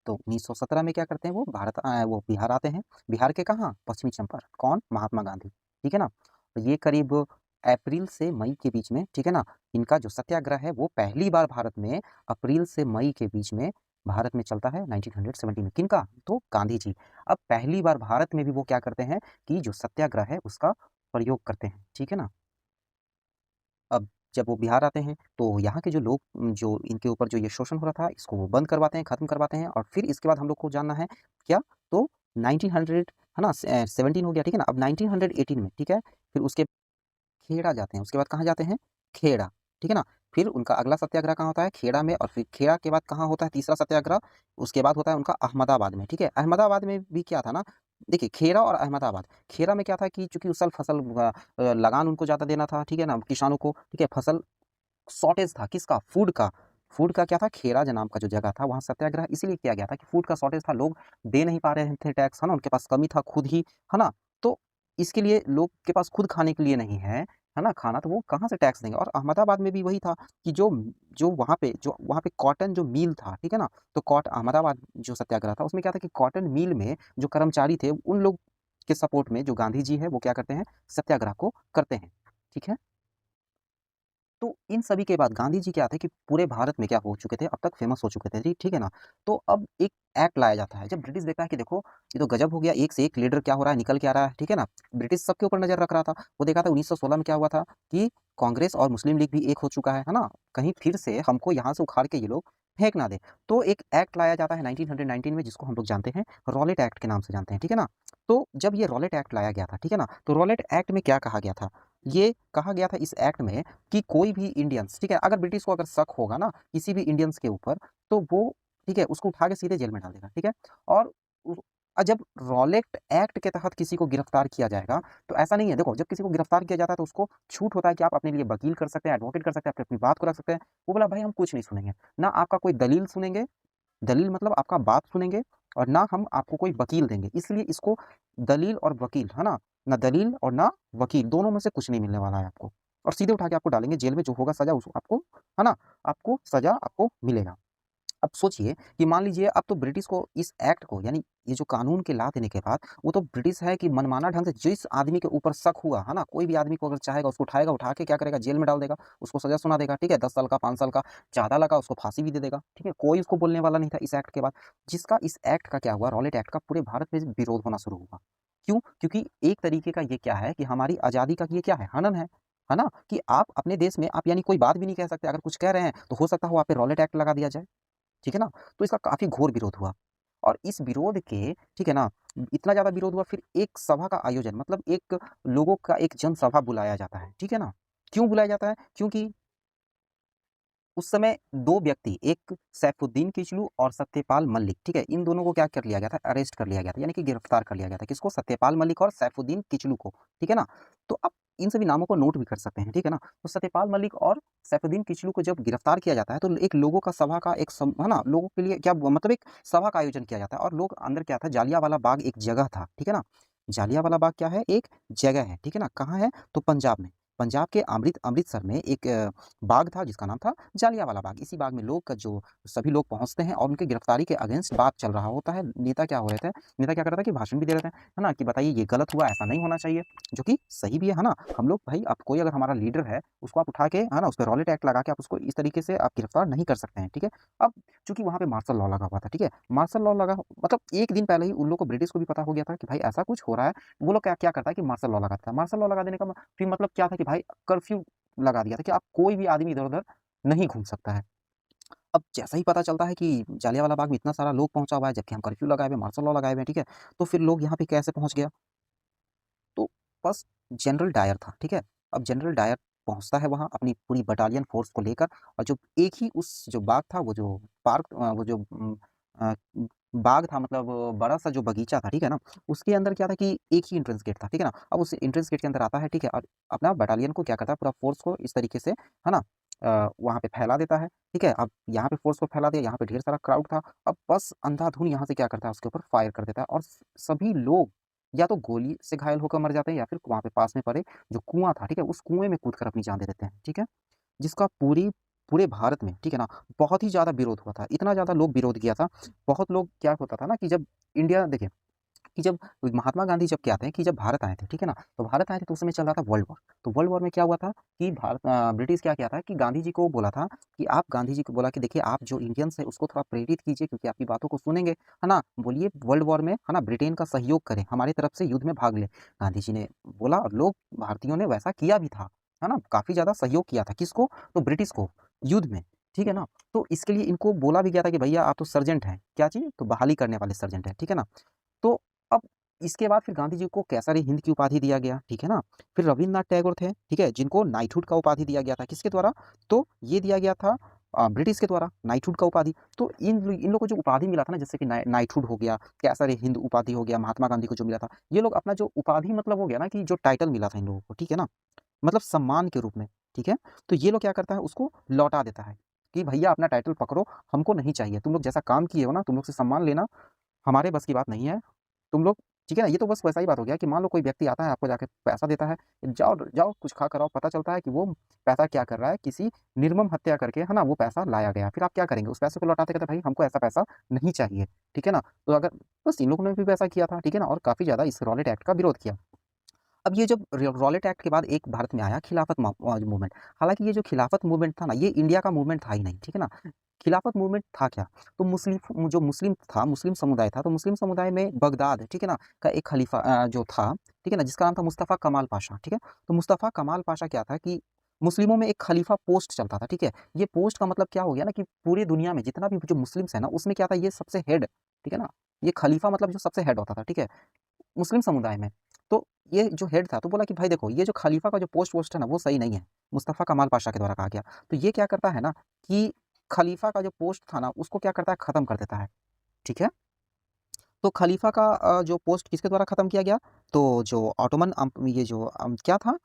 तो 1917 में क्या करते हैं, वो बिहार आते हैं। बिहार के कहाँ? पश्चिमी चंपारण। कौन? महात्मा गांधी, ठीक है ना? तो ये करीब अप्रैल से मई के बीच में, ठीक है ना? इनका जो सत्याग्रह है वो पहली बार भारत में अप्रैल से मई के बीच में भारत में चलता है 1970 में। किनका? तो गांधी जी। अब पहली बार भारत में भी वो क्या करते हैं कि जो सत्याग्रह है उसका प्रयोग करते हैं, ठीक है ना? अब जब वो बिहार आते हैं तो यहाँ के जो लोग, जो इनके ऊपर जो ये शोषण हो रहा था इसको वो बंद करवाते हैं, ख़त्म करवाते हैं। और फिर इसके बाद हम लोग को जानना है क्या, तो 1900, है ना, 17 हो गया, ठीक है ना। अब 1918 में, ठीक है, फिर उसके खेड़ा जाते हैं, उसके बाद कहाँ जाते हैं, खेड़ा, ठीक है ना। फिर उनका अगला सत्याग्रह कहाँ होता है? खेड़ा में, और फिर खेड़ा के बाद कहाँ होता है तीसरा सत्याग्रह? उसके बाद होता है उनका अहमदाबाद में, ठीक है? अहमदाबाद में भी क्या था ना, देखिए खेड़ा और अहमदाबाद, खेड़ा में क्या था कि चूँकि उस साल फसल लगान उनको ज़्यादा देना था, ठीक है ना? किसानों को, ठीक है? फसल शॉर्टेज था किसका? फूड का। फूड का क्या था? खेड़ा जो नाम का जो जगह था, वहाँ सत्याग्रह इसीलिए किया गया था कि फूड का शॉर्टेज था, लोग दे नहीं पा रहे थे टैक्स, है ना? उनके पास कमी था खुद ही, है ना? तो इसके लिए लोग के पास खुद खाने के लिए नहीं है ना? खाना, तो वो कहाँ से टैक्स देंगे? और अहमदाबाद में भी वही था कि जो वहाँ पे कॉटन जो मिल था, ठीक है ना? तो अहमदाबाद जो सत्याग्रह था, उसमें क्या था कि कॉटन मिल में जो कर्मचारी थे, उन लोग के सपोर्ट में जो गांधी जी है, वो क्या करते हैं? सत्याग्रह को करते हैं, ठीक है? तो इन सभी के बाद गांधी जी क्या थे कि पूरे भारत में क्या हो चुके थे, अब तक फेमस हो चुके थे जी, ठीक है ना? तो अब एक एक्ट लाया जाता है, जब ब्रिटिश देखता है कि देखो ये तो गजब हो गया, एक से एक लीडर क्या हो रहा है, निकल के आ रहा है, ठीक है ना? ब्रिटिश सबके ऊपर नजर रख रहा था। वो देखा था 1916 में क्या हुआ था कि कांग्रेस और मुस्लिम लीग भी एक हो चुका है ना? कहीं फिर से हमको यहाँ से उखाड़ के ये लोग फेंक ना दे। तो एक एक्ट लाया जाता है 1919 में, जिसको हम लोग जानते हैं रॉलेट एक्ट के नाम से जानते हैं, ठीक है ना? तो जब ये रॉलेट एक्ट लाया गया था, ठीक है ना? तो रॉलेट एक्ट में क्या कहा गया था? ये कहा गया था इस एक्ट में कि कोई भी इंडियंस, ठीक है, अगर ब्रिटिश को अगर शक होगा ना किसी भी इंडियंस के ऊपर, तो वो, ठीक है, उसको उठा के सीधे जेल में डाल देगा, ठीक है? और जब रॉलेट एक्ट के तहत किसी को गिरफ्तार किया जाएगा, तो ऐसा नहीं है, देखो जब किसी को गिरफ्तार किया जाता है तो उसको छूट होता है कि आप अपने लिए वकील कर सकते हैं, एडवोकेट कर सकते हैं, अपनी बात को रख सकते हैं। वो बोला भाई हम कुछ नहीं सुनेंगे, ना आपका कोई दलील सुनेंगे, दलील मतलब आपका बात सुनेंगे, और ना हम आपको कोई वकील देंगे, इसलिए इसको दलील और वकील, है ना? ना दलील और ना वकील, दोनों में से कुछ नहीं मिलने वाला है आपको, और सीधे उठा के आपको डालेंगे जेल में, जो होगा सजा उसको आपको, है ना? आपको सजा आपको मिलेगा। अब सोचिए कि मान लीजिए अब तो ब्रिटिश को इस एक्ट को, यानी ये जो कानून के ला देने के बाद, वो तो ब्रिटिश है कि मनमाना ढंग से जिस आदमी के ऊपर शक हुआ, है ना? कोई भी आदमी को अगर चाहेगा उसको उठाएगा, उठा के क्या करेगा? जेल में डाल देगा, उसको सजा सुना देगा, ठीक है? 10 साल का, 5 साल का, ज़्यादा लगा उसको फांसी भी दे देगा, ठीक है? कोई उसको बोलने वाला नहीं था इस एक्ट के बाद। जिसका इस एक्ट का क्या हुआ, रॉलेट एक्ट का पूरे भारत में विरोध होना शुरू हुआ। क्यों? क्योंकि एक तरीके का ये क्या है कि हमारी आज़ादी का ये क्या है? हनन है ना? कि आप अपने देश में आप यानी कोई बात भी नहीं कह सकते, अगर कुछ कह रहे हैं तो हो सकता है वहाँ पे रॉलेट एक्ट लगा दिया जाए। ठीक है ना? तो इसका काफ़ी घोर विरोध हुआ, और इस विरोध के, ठीक है ना, इतना ज़्यादा विरोध हुआ, फिर एक सभा का आयोजन, मतलब एक लोगों का एक जनसभा बुलाया जाता है, ठीक है ना? क्यों बुलाया जाता है? क्योंकि उस समय 2 व्यक्ति, एक सैफुद्दीन किचलू और सत्यपाल मलिक, ठीक है? इन दोनों को क्या कर लिया गया था? अरेस्ट कर लिया गया था, यानी कि गिरफ्तार कर लिया गया था। किसको? सत्यपाल मलिक और सैफुद्दीन किचलू को, ठीक है ना? तो आप इन सभी नामों को नोट भी कर सकते हैं, ठीक है ना? तो सत्यपाल मलिक और सैफुद्दीन किचलू को जब गिरफ्तार किया जाता है, तो एक लोगों का सभा का एक है ना? लोगों के लिए क्या मतलब एक सभा का आयोजन किया जाता है, और लोग अंदर क्या था? जालियांवाला बाग एक जगह था, ठीक है ना? जालियांवाला बाग क्या है? एक जगह है, ठीक है ना? कहाँ है? तो पंजाब में। पंजाब के अमृतसर में एक बाग था जिसका नाम था जालियांवाला बाग। इसी बाग में लोग का जो सभी लोग पहुँचते हैं, और उनकी गिरफ्तारी के अगेंस्ट बात चल रहा होता है। नेता क्या हो रहे थे? नेता क्या कर रहा था कि भाषण भी दे रहे थे, है ना? कि बताइए ये गलत हुआ, ऐसा नहीं होना चाहिए, जो कि सही भी है ना? हम लोग भाई, अब कोई अगर हमारा लीडर है, उसको आप उठा के, है ना, उस पे रॉलेट एक्ट लगा के आप उसको इस तरीके से आप गिरफ्तार नहीं कर सकते हैं, ठीक है? अब चूँकि वहाँ पे मार्शल लॉ लगा हुआ था, ठीक है? मार्शल लॉ लगा, मतलब 1 दिन पहले ही उन लोग को, ब्रिटिश को भी पता हो गया था कि भाई ऐसा कुछ हो रहा है। वो लोग क्या क्या करता है कि मार्शल लॉ लगाता है। मार्शल लॉ लगा देने का फिर मतलब क्या था कि भाई कर्फ्यू लगा दिया था कि आप कोई भी आदमी इधर-उधर नहीं घूम सकता है। अब जैसा ही पता चलता है कि जलियांवाला बाग में इतना सारा लोग पहुँचा हुआ है, जबकि हम कर्फ्यू लगाए हुए हैं, मार्शल लॉ लगाए हुए हैं, ठीक है? तो फिर लोग यहाँ पे कैसे पहुँच गया? तो बस जनरल डायर था, ठीक है? अब जनरल डायर पहुँचता है वहाँ अपनी पूरी बटालियन फ़ोर्स को लेकर, और जो एक ही उस जो बाग था, वो जो पार्क, वो जो अ, बाग था, मतलब बड़ा-सा जो बगीचा था, ठीक है ना? उसके अंदर क्या था कि एक ही एंट्रेंस गेट था, ठीक है ना? अब उस एंट्रेंस गेट के अंदर आता है, ठीक है? और अपना बटालियन को क्या करता है, पूरा फ़ोर्स को इस तरीके से, है ना? वहाँ पे फैला देता है, ठीक है? अब यहाँ पे फ़ोर्स को फैला दिया, यहाँ पे ढेर सारा क्राउड था। अब बस अंधाधुंध यहाँ से क्या करता है, उसके ऊपर फायर कर देता है, और सभी लोग या तो गोली से घायल होकर मर जाते हैं, या फिर वहाँ पे पास में पड़े जो कुआँ था, ठीक है? उस कुएँ में कूद कर अपनी जान दे देते हैं, ठीक है? जिसका पूरे भारत में, ठीक है ना, बहुत ही ज़्यादा विरोध हुआ था। इतना ज़्यादा लोग विरोध किया था। बहुत लोग, क्या होता था ना कि जब इंडिया, देखिए कि जब महात्मा गांधी जब क्या थे कि जब भारत आए थे, ठीक है ना? तो भारत आए थे तो उस समय चल रहा था वर्ल्ड वॉर। तो वर्ल्ड वॉर में क्या हुआ था कि ब्रिटिश क्या किया था कि गांधी जी को बोला था कि आप, गांधी जी को बोला कि देखिए आप जो इंडियंस हैं उसको थोड़ा प्रेरित कीजिए, क्योंकि आपकी बातों को सुनेंगे, है ना? बोलिए वर्ल्ड वॉर में, है ना, ब्रिटेन का सहयोग करें, हमारी तरफ से युद्ध में भाग लें। गांधी जी ने बोला, और लोग भारतीयों ने वैसा किया भी था, है ना? काफ़ी ज़्यादा सहयोग किया था। किसको? तो ब्रिटिश को, युद्ध में, ठीक है ना? तो इसके लिए इनको बोला भी गया था कि भैया आप तो सर्जेंट हैं। क्या चीज़? तो बहाली करने वाले सर्जेंट हैं, ठीक है ना? तो अब इसके बाद फिर गांधी जी को कैसर हिंद की उपाधि दिया गया, ठीक है ना। फिर रविन्द्रनाथ टैगोर थे, ठीक है, जिनको नाइटहुड का उपाधि दिया गया था, किसके द्वारा, तो ये दिया गया था ब्रिटिश के द्वारा, नाइटहुड का उपाधि। तो इन लोगों को जो उपाधि मिला था ना, जैसे कि नाइटहुड हो गया, कैसर हिंद उपाधि हो गया, महात्मा गांधी को जो मिला था, ये लोग अपना जो उपाधि मतलब हो गया ना, कि जो टाइटल मिला था इन लोगों को, ठीक है ना, मतलब सम्मान के रूप में, ठीक है। तो ये लोग क्या करता है, उसको लौटा देता है कि भैया अपना टाइटल पकड़ो, हमको नहीं चाहिए, तुम लोग जैसा काम किए हो ना, तुम लोग से सम्मान लेना हमारे बस की बात नहीं है, तुम लोग, ठीक है ना। ये तो बस वैसा ही बात हो गया कि मान लो कोई व्यक्ति आता है, आपको जाके पैसा देता है, जाओ जाओ कुछ खा कर आओ, पता चलता है कि वो पैसा क्या कर रहा है, किसी निर्मम हत्या करके, है ना, वो पैसा लाया गया। फिर आप क्या करेंगे, उस पैसे को लौटाते कहते भाई हमको ऐसा पैसा नहीं चाहिए, ठीक है ना। तो अगर बस इन लोगों ने भी पैसा किया था, ठीक है ना, और काफ़ी ज़्यादा इस रॉलेट एक्ट का विरोध किया। अब ये जब रॉलेट एक्ट के बाद एक भारत में आया खिलाफत मूवमेंट। हालांकि ये जो खिलाफत मूवमेंट था ना, ये इंडिया का मूवमेंट था ही नहीं, ठीक है ना। खिलाफत मूवमेंट था क्या, तो मुस्लिम था, मुस्लिम समुदाय था, तो मुस्लिम समुदाय में बगदाद, ठीक है ना, का एक खलीफा जो था, ठीक है ना, जिसका नाम था मुस्तफ़ा कमाल पाशा, ठीक है। तो मुस्तफ़ा कमाल पाशा क्या था कि मुस्लिमों में एक खलीफा पोस्ट चलता था, ठीक है। ये पोस्ट का मतलब क्या हो गया ना, कि पूरी दुनिया में जितना भी जो मुस्लिम्स है ना, उसमें क्या था, ये सबसे हेड, ठीक है ना। ये खलीफा मतलब जो सबसे हेड होता था, ठीक है, मुस्लिम समुदाय में। तो ये जो हेड था, तो बोला कि भाई देखो, ये जो खलीफा का जो पोस्ट है ना, वो सही नहीं है, मुस्तफ़ा कमाल पाशा के द्वारा कहा गया। तो ये क्या करता है ना, कि खलीफा का जो पोस्ट था ना, उसको क्या करता है, ख़त्म कर देता है, ठीक है। तो खलीफा का जो पोस्ट किसके द्वारा ख़त्म किया गया, तो जो ऑटोमन ये जो क्या था,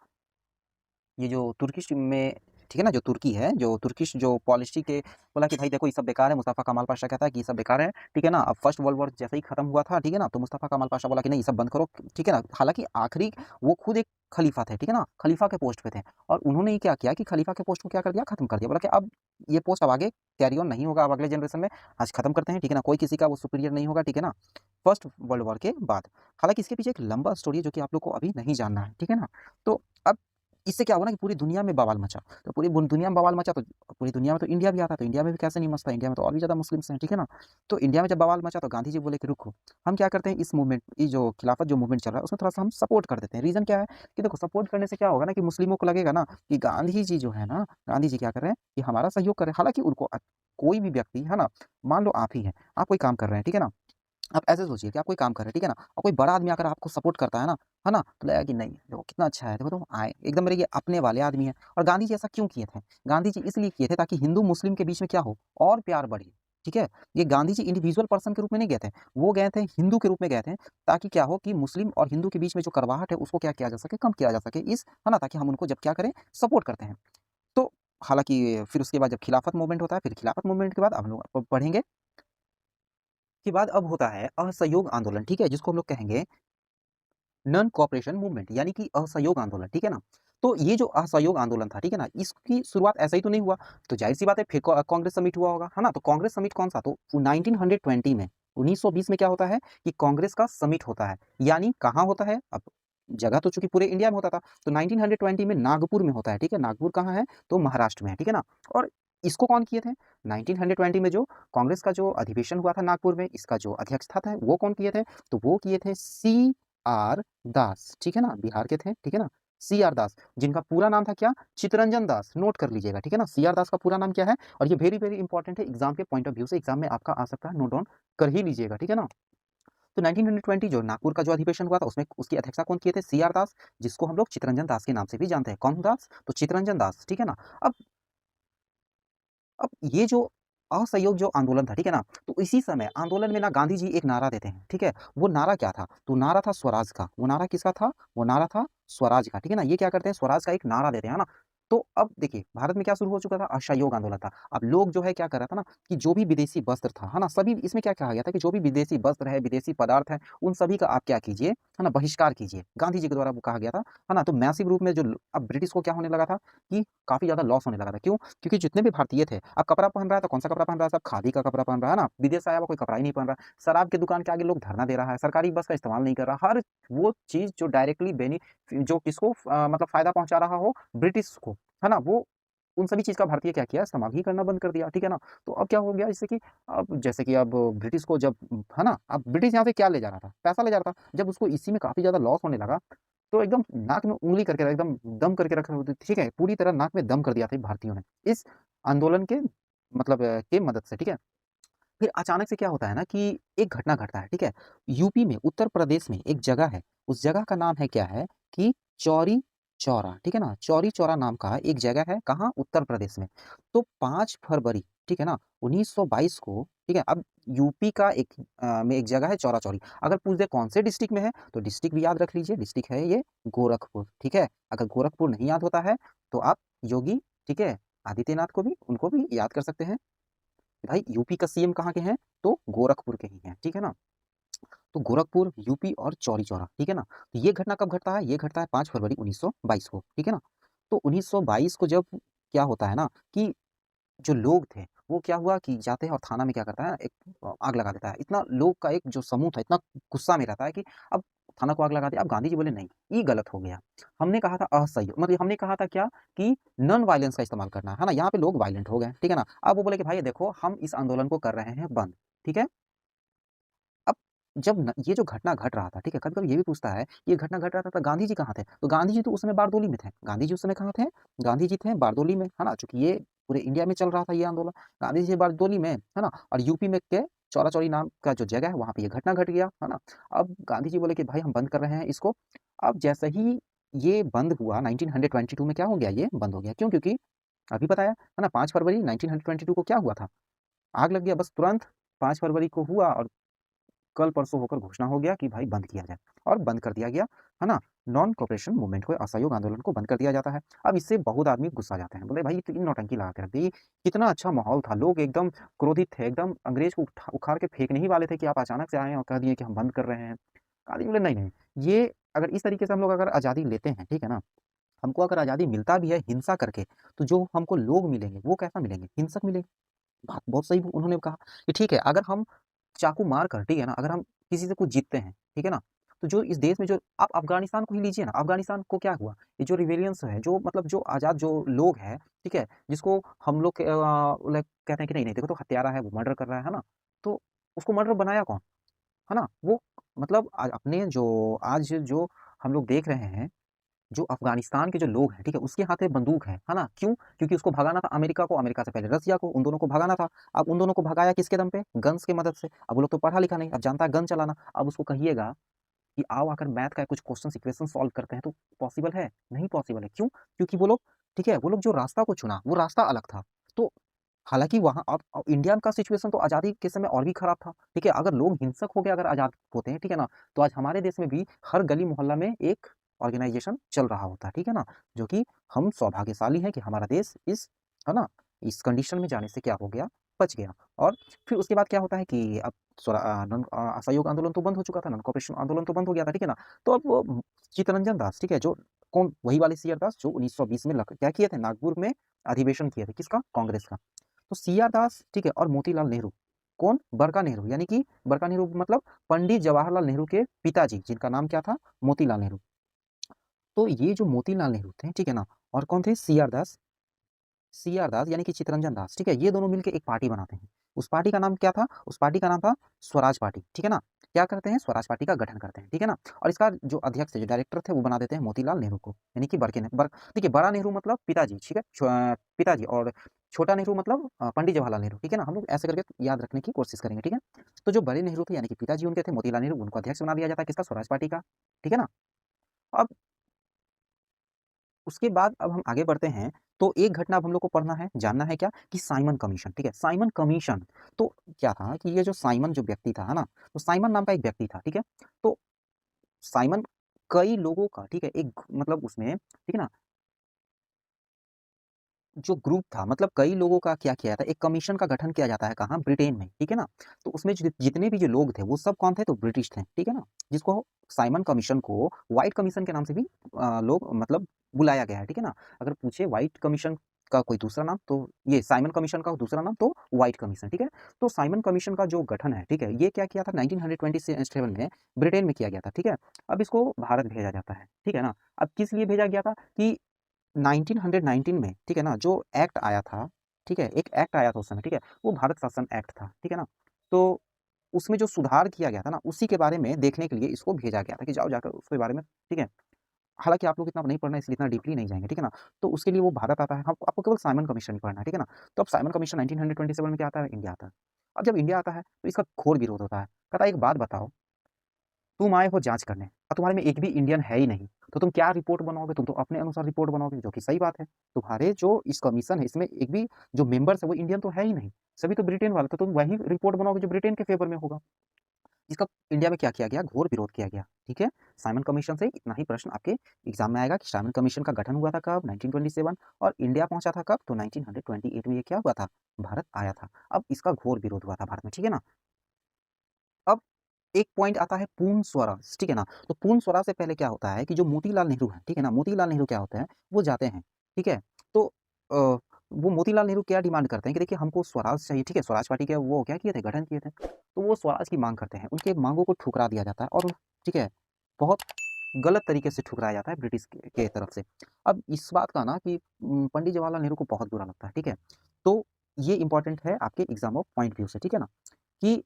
ये जो तुर्किश में, ठीक है ना, जो तुर्की है, जो तुर्किश जो पॉलिसी के, बोला कि भाई देखो ये सब बेकार है। मुस्तफ़ा कमाल पाशा कहता है कि ये सब बेकार है, ठीक है ना। अब फर्स्ट वर्ल्ड वॉर जैसे ही खत्म हुआ था, ठीक है ना, तो मुस्तफ़ा कमाल पाशा बोला कि नहीं ये सब बंद करो, ठीक है ना। हालांकि आखिरी वो खुद एक खलीफा थे, ठीक है ना, खलीफा के पोस्ट पे थे, और उन्होंने ही क्या किया कि खलीफा के पोस्ट को क्या कर दिया, खत्म कर दिया। बोला कि अब ये पोस्ट अब आगे कैरी ऑन नहीं होगा, अब अगले जनरेशन में आज खत्म करते हैं, ठीक है ना, कोई किसी का वो सुपीरियर नहीं होगा, ठीक है ना, फर्स्ट वर्ल्ड वॉर के बाद। हालांकि इसके पीछे एक लंबा स्टोरी है जो कि आप लोग को अभी नहीं जानना है, ठीक है ना। तो अब इससे क्या हुआ ना, कि पूरी दुनिया में बवाल मचा। तो पूरी दुनिया में बवाल मचा, तो पूरी दुनिया में तो इंडिया भी आता है, तो इंडिया में भी कैसे नहीं मचता, इंडिया में तो और भी ज़्यादा मुस्लिम्स हैं, ठीक है ना। तो इंडिया में जब बवाल मचा, तो गांधी जी बोले कि रुको, हम क्या करते हैं, इस मूवमेंट, ये जो खिलाफत जो मूवमेंट चल रहा है, उसमें थोड़ा सा हम सपोर्ट कर देते हैं। रीज़न क्या है, कि देखो सपोर्ट करने से क्या होगा ना, कि मुस्लिमों को लगेगा ना कि गांधी जी जो है ना, गांधी जी क्या कर रहे हैं, कि हमारा सहयोग कर रहे हैं। हालांकि उनको कोई भी व्यक्ति, है ना, मान लो आप ही हैं, आप कोई काम कर रहे हैं, ठीक है ना, आप ऐसे सोचिए कि आप कोई काम कर रहे हैं, ठीक है ना, और कोई बड़ा आदमी आकर आपको सपोर्ट करता है ना, तो लगेगा कि नहीं देखो कितना अच्छा है, देखो तो आए एकदम मेरे ये अपने वाले आदमी हैं। और गांधी जी ऐसा क्यों किए थे, गांधी जी इसलिए किए थे ताकि हिंदू मुस्लिम के बीच में क्या हो, और प्यार बढ़े, ठीक है। ये गांधी जी इंडिविजुअल पर्सन के रूप में नहीं गए थे, वो गए थे हिंदू के रूप में गए थे, ताकि क्या हो कि मुस्लिम और हिंदू के बीच में जो करवाहट है उसको क्या किया जा सके, कम किया जा सके, इस, है ना, ताकि हम उनको जब क्या करें, सपोर्ट करते हैं। तो हालांकि फिर उसके बाद जब खिलाफत मूवमेंट होता है, फिर खिलाफत मूवमेंट के बाद अब हम लोग पढ़ेंगे के बाद अब होता है असहयोग आंदोलन, ठीक है, जिसको हम लोग कहेंगे नॉन कोऑपरेशन मूवमेंट, यानी कि असहयोग आंदोलन, ठीक है ना। तो ये जो असहयोग आंदोलन था, ठीक है ना, इसकी शुरुआत ऐसा ही तो नहीं हुआ। तो जाहिर सी बात है फिर कांग्रेस समिट हुआ होगा, है ना। तो कांग्रेस समिट कौन सा, तो 1920 में, 1920 में क्या होता है कि कांग्रेस का समिट होता है। यानी कहाँ होता है, अब जगह तो चूंकि पूरे इंडिया में होता था, तो 1920 में नागपुर में होता है, ठीक है। नागपुर कहाँ है, तो महाराष्ट्र में है, ठीक है ना। और इसको कौन किए थे, 1920 में जो कांग्रेस का जो अधिवेशन हुआ था नागपुर में, इसका जो अध्यक्षता था वो कौन किए थे, तो वो किए थे CR दास, ठीक है ना, बिहार के थे, ठीक है ना। CR दास, जिनका पूरा नाम था क्या, चितरंजन दास, नोट कर लीजिएगा, ठीक है ना। CR दास का पूरा नाम क्या है, और ये वेरी वेरी इंपॉर्टेंट है एग्जाम के पॉइंट ऑफ व्यू से, एग्जाम में आपका आ सकता है, नोट डाउन कर ही लीजिएगा, ठीक है ना। तो 1920 जो नागपुर का जो अधिवेशन हुआ था, उसमें उसकी अध्यक्षता कौन किए थे, CR दास, जिसको हम लोग चितरंजन दास के नाम से भी जानते हैं। कौन दास, तो चितरंजन दास, ठीक है ना। अब अब ये जो असहयोग जो आंदोलन था, ठीक है ना, तो इसी समय आंदोलन में ना गांधी जी एक नारा देते हैं, ठीक है। वो नारा क्या था, तो नारा था स्वराज का। वो नारा किसका था, वो नारा था स्वराज का, ठीक है ना। ये क्या करते हैं, स्वराज का एक नारा देते हैं, है ना। तो अब देखिए भारत में क्या शुरू हो चुका था, असहयोग आंदोलन था। अब लोग जो है क्या कर रहा था ना, कि जो भी विदेशी वस्त्र था, है ना, सभी इसमें क्या कहा गया था, कि जो भी विदेशी वस्त्र है, विदेशी पदार्थ है, उन सभी का आप क्या कीजिए, है ना, बहिष्कार कीजिए। गांधी जी के द्वारा वो कहा गया था, है ना। तो मैसिव रूप में जो अब ब्रिटिश को क्या होने लगा था, कि काफी ज्यादा लॉस होने लगा था। क्यों, क्योंकि जितने भी भारतीय थे, अब कपड़ा पहन रहा है तो कौन सा कपड़ा पहन रहा है, सब खादी का कपड़ा पहन रहा है ना, विदेश से आया हुआ कोई कपड़ा ही नहीं पहन रहा। शराब की दुकान के आगे लोग धरना दे रहा है, सरकारी बस का इस्तेमाल नहीं कर रहा। हर वो चीज जो डायरेक्टली जो किसको मतलब फायदा पहुंचा रहा हो, ब्रिटिश को, है ना, वो उन सभी चीज का भारतीय क्या किया, इस्तेमाल ही करना बंद कर दिया, ठीक है ना। तो अब क्या हो गया, जैसे कि अब ब्रिटिश को जब, है ना, अब ब्रिटिश यहाँ से क्या ले जा रहा था, पैसा ले जा रहा था। जब उसको इसी में काफी ज्यादा लॉस होने लगा, तो एकदम नाक में उंगली करके एकदम दम करके रखा होती, ठीक है, पूरी तरह नाक में दम कर दिया था भारतीयों ने इस आंदोलन के मतलब के मदद से, ठीक है। फिर अचानक से क्या होता है ना कि एक घटना घटता है, ठीक है? यूपी में, उत्तर प्रदेश में एक जगह है, उस जगह का नाम है क्या है कि चौरी चौरा, ठीक है ना? चौरी चौरा नाम का एक जगह है, कहाँ? उत्तर प्रदेश में। तो 5 फरवरी, ठीक है ना? 1922 को, ठीक है? अब यूपी का में एक जगह है चौरा चौरी। अगर पूछ दे कौन से डिस्ट्रिक्ट में है, तो डिस्ट्रिक्ट भी याद रख लीजिए, डिस्ट्रिक्ट है ये गोरखपुर, ठीक है? अगर गोरखपुर नहीं याद होता है, तो आप योगी, ठीक है? आदित्यनाथ को भी, उनको भी याद कर सकते हैं। भाई यूपी का सीएम कहाँ के हैं? तो गोरखपुर के ही हैं, ठीक है ना? तो गोरखपुर, यूपी और चौरी चौरा, ठीक है ना? तो ये घटना कब घटता है? ये घटता है 5 फरवरी 1922 को, ठीक है ना? तो 1922 को जब क्या होता है ना कि जो लोग थे, वो क्या हुआ कि जाते हैं और थाना में क्या करता है, एक आग लगा देता है। इतना लोग का एक जो समूह था, इतना गुस्सा में रहता है कि अब थाना को आग लगा दिया। अब गांधी जी बोले नहीं, ये गलत हो गया। हमने कहा था असहयोग, मतलब हमने कहा था क्या कि नॉन वायलेंस का इस्तेमाल करना है ना? यहाँ पे लोग वायलेंट हो गए, ठीक है ना? अब वो बोले कि भाई देखो, हम इस आंदोलन को कर रहे हैं बंद, ठीक है? अब जब ये जो घटना घट रहा था, ठीक है, कभी कभी ये भी पूछता है, ये घटना घट रहा था तो गांधी जी कहाँ थे? तो गांधी जी तो उस समय बारडोली में थे। गांधी जी उस समय कहाँ थे? गांधी जी थे बारडोली में, है ना? चूंकि ये पूरे इंडिया में चल रहा था ये आंदोलन। गांधी जी बारडोली में, है ना? और यूपी में के चौरा चौरी नाम का जो जगह है, वहां पे ये घटना घट गया, है ना? अब गांधी जी बोले कि भाई हम बंद कर रहे हैं इसको। अब जैसे ही ये बंद हुआ 1922 में, क्या हो गया? ये बंद हो गया। क्यों? क्योंकि अभी बताया है ना, 5 फरवरी 1922 को क्या हुआ था? आग लग गया, बस तुरंत 5 फरवरी को हुआ और कल परसों होकर घोषणा हो गया कि भाई बंद किया जाए, और बंद कर दिया गया, है ना? नॉन कोऑपरेशन मूवमेंट को, असहयोग आंदोलन को बंद कर दिया जाता है। अब इससे बहुत आदमी गुस्सा जाते हैं, बोले भाई तो इन नौटंकी लगा के रख दी। कितना अच्छा माहौल था, लोग एकदम क्रोधित थे, एकदम अंग्रेज को उखाड़ के फेंकने ही वाले थे कि आप अचानक से आए और कह दिए कि हम बंद कर रहे हैं। गांधी बोले नहीं नहीं, ये अगर इस तरीके से हम लोग अगर आज़ादी लेते हैं, ठीक है ना, हमको अगर आज़ादी मिलता भी है हिंसा करके, तो जो हमको लोग मिलेंगे वो कैसा मिलेंगे? हिंसक मिलेंगे। बात बहुत सही उन्होंने कहा कि ठीक है, अगर हम चाकू मार कर, ठीक है ना, अगर हम किसी से कुछ जीतते हैं, ठीक है ना, तो जो इस देश में जो आप अफगानिस्तान को ही लीजिए ना, अफगानिस्तान को क्या हुआ? ये जो रिवेलियंस है, जो मतलब जो आज़ाद जो लोग हैं, ठीक है, जिसको हम लोग लाइक कहते हैं कि नहीं नहीं देखो तो हत्यारा है, वो मर्डर कर रहा है ना? तो उसको मर्डर बनाया कौन? है ना? वो मतलब अपने जो आज जो हम लोग देख रहे हैं, जो अफ़गानिस्तान के जो लोग हैं, ठीक है? उसके हाथ में बंदूक है ना? क्यों? क्योंकि उसको भगाना था अमेरिका को, अमेरिका से पहले रसिया को, उन दोनों को भगाना था। अब उन दोनों को भगाया किसके दम पे? गन्स की मदद से। अब वो लोग तो पढ़ा-लिखा नहीं, अब जानता है गन चलाना। अब उसको कहिएगा कि आओ आकर मैथ का कुछ क्वेश्चन इक्वेशन सॉल्व करते हैं, तो पॉसिबल है? नहीं पॉसिबल है। क्यों? क्योंकि वो लोग, ठीक है, वो लोग जो रास्ता को चुना, वो रास्ता अलग था। तो हालाँकि वहाँ अब इंडिया का सिचुएशन तो आज़ादी के समय और भी खराब था, ठीक है? अगर लोग हिंसक हो के अगर आज़ाद होते हैं, ठीक है ना? तो आज हमारे देश में भी हर गली-मोहल्ला में एक ऑर्गेनाइज़ेशन चल रहा होता, ठीक है ना? जो कि हम सौभाग्यशाली हैं कि हमारा देश है ना? इस कंडीशन में जाने से क्या हो गया, बच गया। और फिर उसके बाद क्या होता है कि अब असहयोग आंदोलन तो बंद हो चुका था, नॉन कोऑपरेशन आंदोलन तो बंद हो गया था, ठीक है ना? तो अब वो चित्तरंजन दास, ठीक है, जो कौन? वही वाले सीआर दास जो 1920 में लक क्या किए थे? नागपुर में अधिवेशन किए थे, किसका? कांग्रेस का। तो सीआर दास, ठीक है, और मोतीलाल नेहरू, कौन? बरका नेहरू, यानी कि बरका नेहरू मतलब पंडित जवाहरलाल नेहरू के पिताजी, जिनका नाम क्या था? मोतीलाल नेहरू। तो ये जो मोतीलाल नेहरू थे, ठीक है ना, और कौन थे? सीआर दास। सीआर दास यानी कि चित्तरंजन दास, ठीक है, ये दोनों मिलके एक पार्टी बनाते हैं। उस पार्टी का नाम क्या था? उस पार्टी का नाम था स्वराज पार्टी, ठीक है ना? क्या करते हैं? स्वराज पार्टी का गठन करते हैं, ठीक है ना? और इसका जो अध्यक्ष थे, जो डायरेक्टर थे, वो बना देते हैं मोतीलाल नेहरू को, यानी कि देखिए, बड़ा नेहरू मतलब पिताजी, ठीक है? पिताजी, और छोटा नेहरू मतलब पंडित जवाहरलाल नेहरू, ठीक है ना? हम लोग ऐसे करके याद रखने की कोशिश करेंगे, ठीक है? तो जो बड़े नेहरू थे, यानी कि पिताजी उनके थे मोतीलाल नेहरू, उनको अध्यक्ष बना दिया जाता है, किसका? स्वराज पार्टी का, ठीक है ना? अब उसके बाद अब हम आगे बढ़ते हैं, तो एक घटना अब हम लोग को पढ़ना है, जानना है क्या? कि साइमन कमीशन, ठीक है? साइमन कमीशन, तो क्या था कि ये जो साइमन जो व्यक्ति था, है ना? तो साइमन नाम का एक व्यक्ति था, ठीक है? तो साइमन कई लोगों का, ठीक है, एक मतलब उसमें, ठीक है ना, जो ग्रुप था, मतलब कई लोगों का क्या किया जाता है, एक कमीशन का गठन किया जाता है, कहाँ? ब्रिटेन में, ठीक है ना? तो उसमें जितने भी जो लोग थे, वो सब कौन थे? तो ब्रिटिश थे, ठीक है ना? जिसको साइमन कमीशन को व्हाइट कमीशन के नाम से भी लोग मतलब बुलाया गया है, ठीक है ना? अगर पूछे व्हाइट कमीशन का कोई दूसरा नाम, तो ये साइमन कमीशन का दूसरा नाम तो व्हाइट कमीशन, ठीक है? तो साइमन कमीशन का जो गठन है, ठीक है, ये क्या किया था? 1927 में ब्रिटेन में किया गया था, ठीक है? अब इसको भारत भेजा जाता है, ठीक है ना? अब किस लिए भेजा गया था कि 1919 में, ठीक है ना, जो एक्ट आया था, ठीक है, एक एक्ट आया था उस समय, ठीक है, वो भारत शासन एक्ट था, ठीक है ना? तो उसमें जो सुधार किया गया था ना, उसी के बारे में देखने के लिए इसको भेजा गया था कि जाओ जाकर उसके बारे में, ठीक है? हालाँकि आप लोग इतना नहीं पढ़ना, इसलिए इतना डीपली नहीं जाएँगे, ठीक है ना? तो उसके लिए वो भारत आता है, आपको केवल साइमन कमीशन ही पढ़ना है, ठीक है ना? तो अब साइमन कमीशन 1927 में क्या आता है? इंडिया आता है। अब जब इंडिया आता है तो इसका घोर विरोध होता है। कहता है एक बात बताओ, तुम आए हो जांच करने और तुम्हारे में एक भी इंडियन है ही नहीं, तो तुम क्या रिपोर्ट बनाओगे? तुम तो अपने अनुसार रिपोर्ट बनाओगे, जो कि सही बात है। तुम्हारे जो इस कमीशन है इसमें एक भी जो मेंबर्स है वो इंडियन तो है ही नहीं, सभी तो ब्रिटेन वाले, तो तुम वही रिपोर्ट बनाओगे जो ब्रिटेन के फेवर में होगा। इसका इंडिया में क्या किया गया? घोर विरोध किया गया। ठीक है, साइमन कमीशन से इतना ही प्रश्न आपके एग्जाम में आएगा कि साइमन कमीशन का गठन हुआ था कब? 1927। और इंडिया पहुंचा था कब? तो 1928 में ये क्या हुआ था? भारत आया था। अब इसका घोर विरोध हुआ था भारत में, ठीक है ना। अब एक पॉइंट आता है पूर्ण स्वराज, ठीक है ना। तो पूर्ण स्वराज से पहले क्या होता है कि जो मोतीलाल नेहरू है, ठीक है ना, मोतीलाल नेहरू क्या होते हैं, वो जाते हैं, ठीक है। तो वो मोतीलाल नेहरू क्या डिमांड करते हैं कि देखिए हमको स्वराज चाहिए, ठीक है। स्वराज पार्टी के वो क्या किए थे? गठन किए थे। तो वो स्वराज की मांग करते हैं, उनके मांगों को ठुकरा दिया जाता है और ठीक है, बहुत गलत तरीके से ठुकराया जाता है ब्रिटिश के तरफ से। अब इस बात का ना कि पंडित जवाहरलाल नेहरू को बहुत बुरा लगता है, ठीक है। तो ये इंपॉर्टेंट है आपके एग्जाम ऑफ पॉइंट व्यू से, ठीक है ना, कि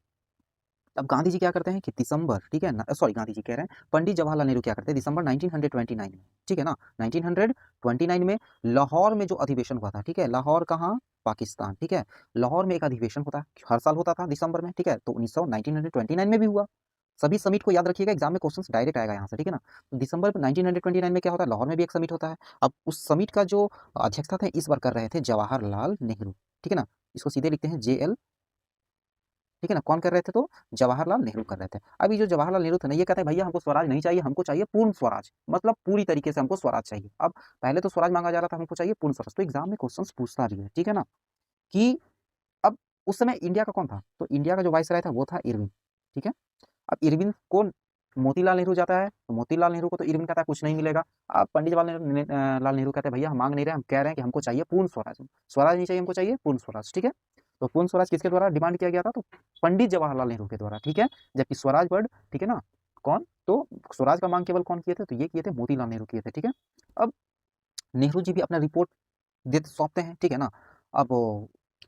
अब गांधी जी क्या करते हैं कि दिसंबर, ठीक है ना, सॉरी गांधी जी कह रहे हैं, पंडित जवाहरलाल नेहरू क्या करते हैं दिसंबर 1929 में, ठीक है ना, 1929 में लाहौर में जो अधिवेशन हुआ था, ठीक है, लाहौर कहाँ? पाकिस्तान, ठीक है। लाहौर में एक अधिवेशन होता है, हर साल होता था दिसंबर में, ठीक है। तो 1929 में भी हुआ। सभी समिट को याद रखिएगा, एग्जाम में क्वेश्चन डायरेक्ट आएगा यहाँ से, ठीक है ना। तो दिसंबर 1929 में क्या होता है? लाहौर में भी एक समिट होता है। अब उस समिट का जो अध्यक्षता थे इस बार कर रहे थे जवाहरलाल नेहरू, ठीक है ना। इसको सीधे लिखते हैं JL, ठीक है ना। कौन कर रहे थे? तो जवाहरलाल नेहरू कर रहे थे। अभी जो जवाहरलाल नेहरू थे ना, ये कहते हैं भैया हमको स्वराज नहीं चाहिए, हमको चाहिए पूर्ण स्वराज, मतलब पूरी तरीके से हमको स्वराज चाहिए। अब पहले तो स्वराज मांगा जा रहा था, हमको चाहिए पूर्ण स्वराज। तो एग्जाम में क्वेश्चन पूछता भी है, ठीक है ना, कि अब उस समय इंडिया का कौन था? तो इंडिया का जो वाइसराय था वो था इरविन, ठीक है। अब इरविन को मोतीलाल नेहरू जाता है, तो मोतीलाल नेहरू को तो इरविन कहता है कुछ नहीं मिलेगा। अब पंडित जवाहरलाल लाल नेहरू कहते हैं भैया हम मांग नहीं रहे, हम कह रहे हैं कि हमको चाहिए पूर्ण स्वराज, स्वराज नहीं चाहिए, हमको चाहिए पूर्ण स्वराज, ठीक है। तो पूर्ण स्वराज किसके द्वारा डिमांड किया गया था? तो पंडित जवाहरलाल नेहरू के द्वारा, ठीक है। जबकि स्वराज वर्ड, ठीक है ना, कौन? तो स्वराज का मांग केवल कौन किए थे? तो ये किए थे मोतीलाल नेहरू किए थे, ठीक है। अब नेहरू जी भी अपना रिपोर्ट देते सौंपते हैं, ठीक है ना। अब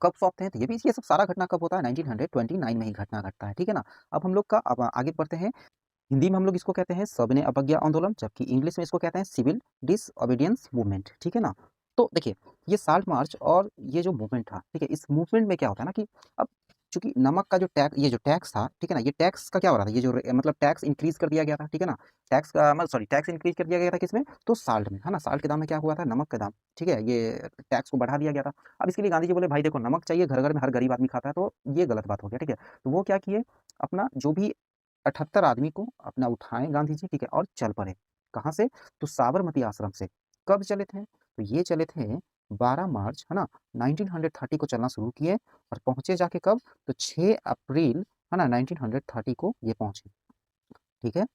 कब सौंपते हैं? तो ये सब सारा घटना कब होता है? 1929 में ही घटना घटता है, ठीक है ना। अब हम लोग का अब आगे बढ़ते हैं। हिंदी में हम लोग इसको कहते हैं सविनय अवज्ञा आंदोलन, जबकि इंग्लिश में इसको कहते हैं सिविल डिसओबीडियंस मूवमेंट, ठीक है ना। तो देखिए ये साल्ट मार्च और ये जो मूवमेंट था, ठीक है, इस मूवमेंट में क्या होता है ना कि अब चूंकि नमक का जो टैक्स, ये जो टैक्स था, ठीक है ना, ये टैक्स का क्या हो रहा था, ये जो मतलब टैक्स इंक्रीज कर दिया गया था, ठीक है ना। टैक्स का मतलब सॉरी टैक्स इंक्रीज कर दिया गया था किसमें? तो साल्ट में, है ना। साल्ट के दाम में क्या हुआ था? नमक का दाम, ठीक है, ये टैक्स को बढ़ा दिया गया था। अब इसके लिए गांधी जी बोले भाई देखो नमक चाहिए, घर घर में हर गरीब आदमी खाता है, तो ये गलत बात हो गया, ठीक है। तो वो क्या किए, अपना जो भी 78 आदमी को अपना उठाए गांधी जी, ठीक है, और चल पड़े। कहाँ से? तो साबरमती आश्रम से। कब चले थे? तो ये चले थे 12 मार्च, है ना, 1930 को चलना शुरू किए और पहुंचे जाके कब? तो 6 अप्रैल, है ना, 1930 को ये पहुंचे, ठीक है।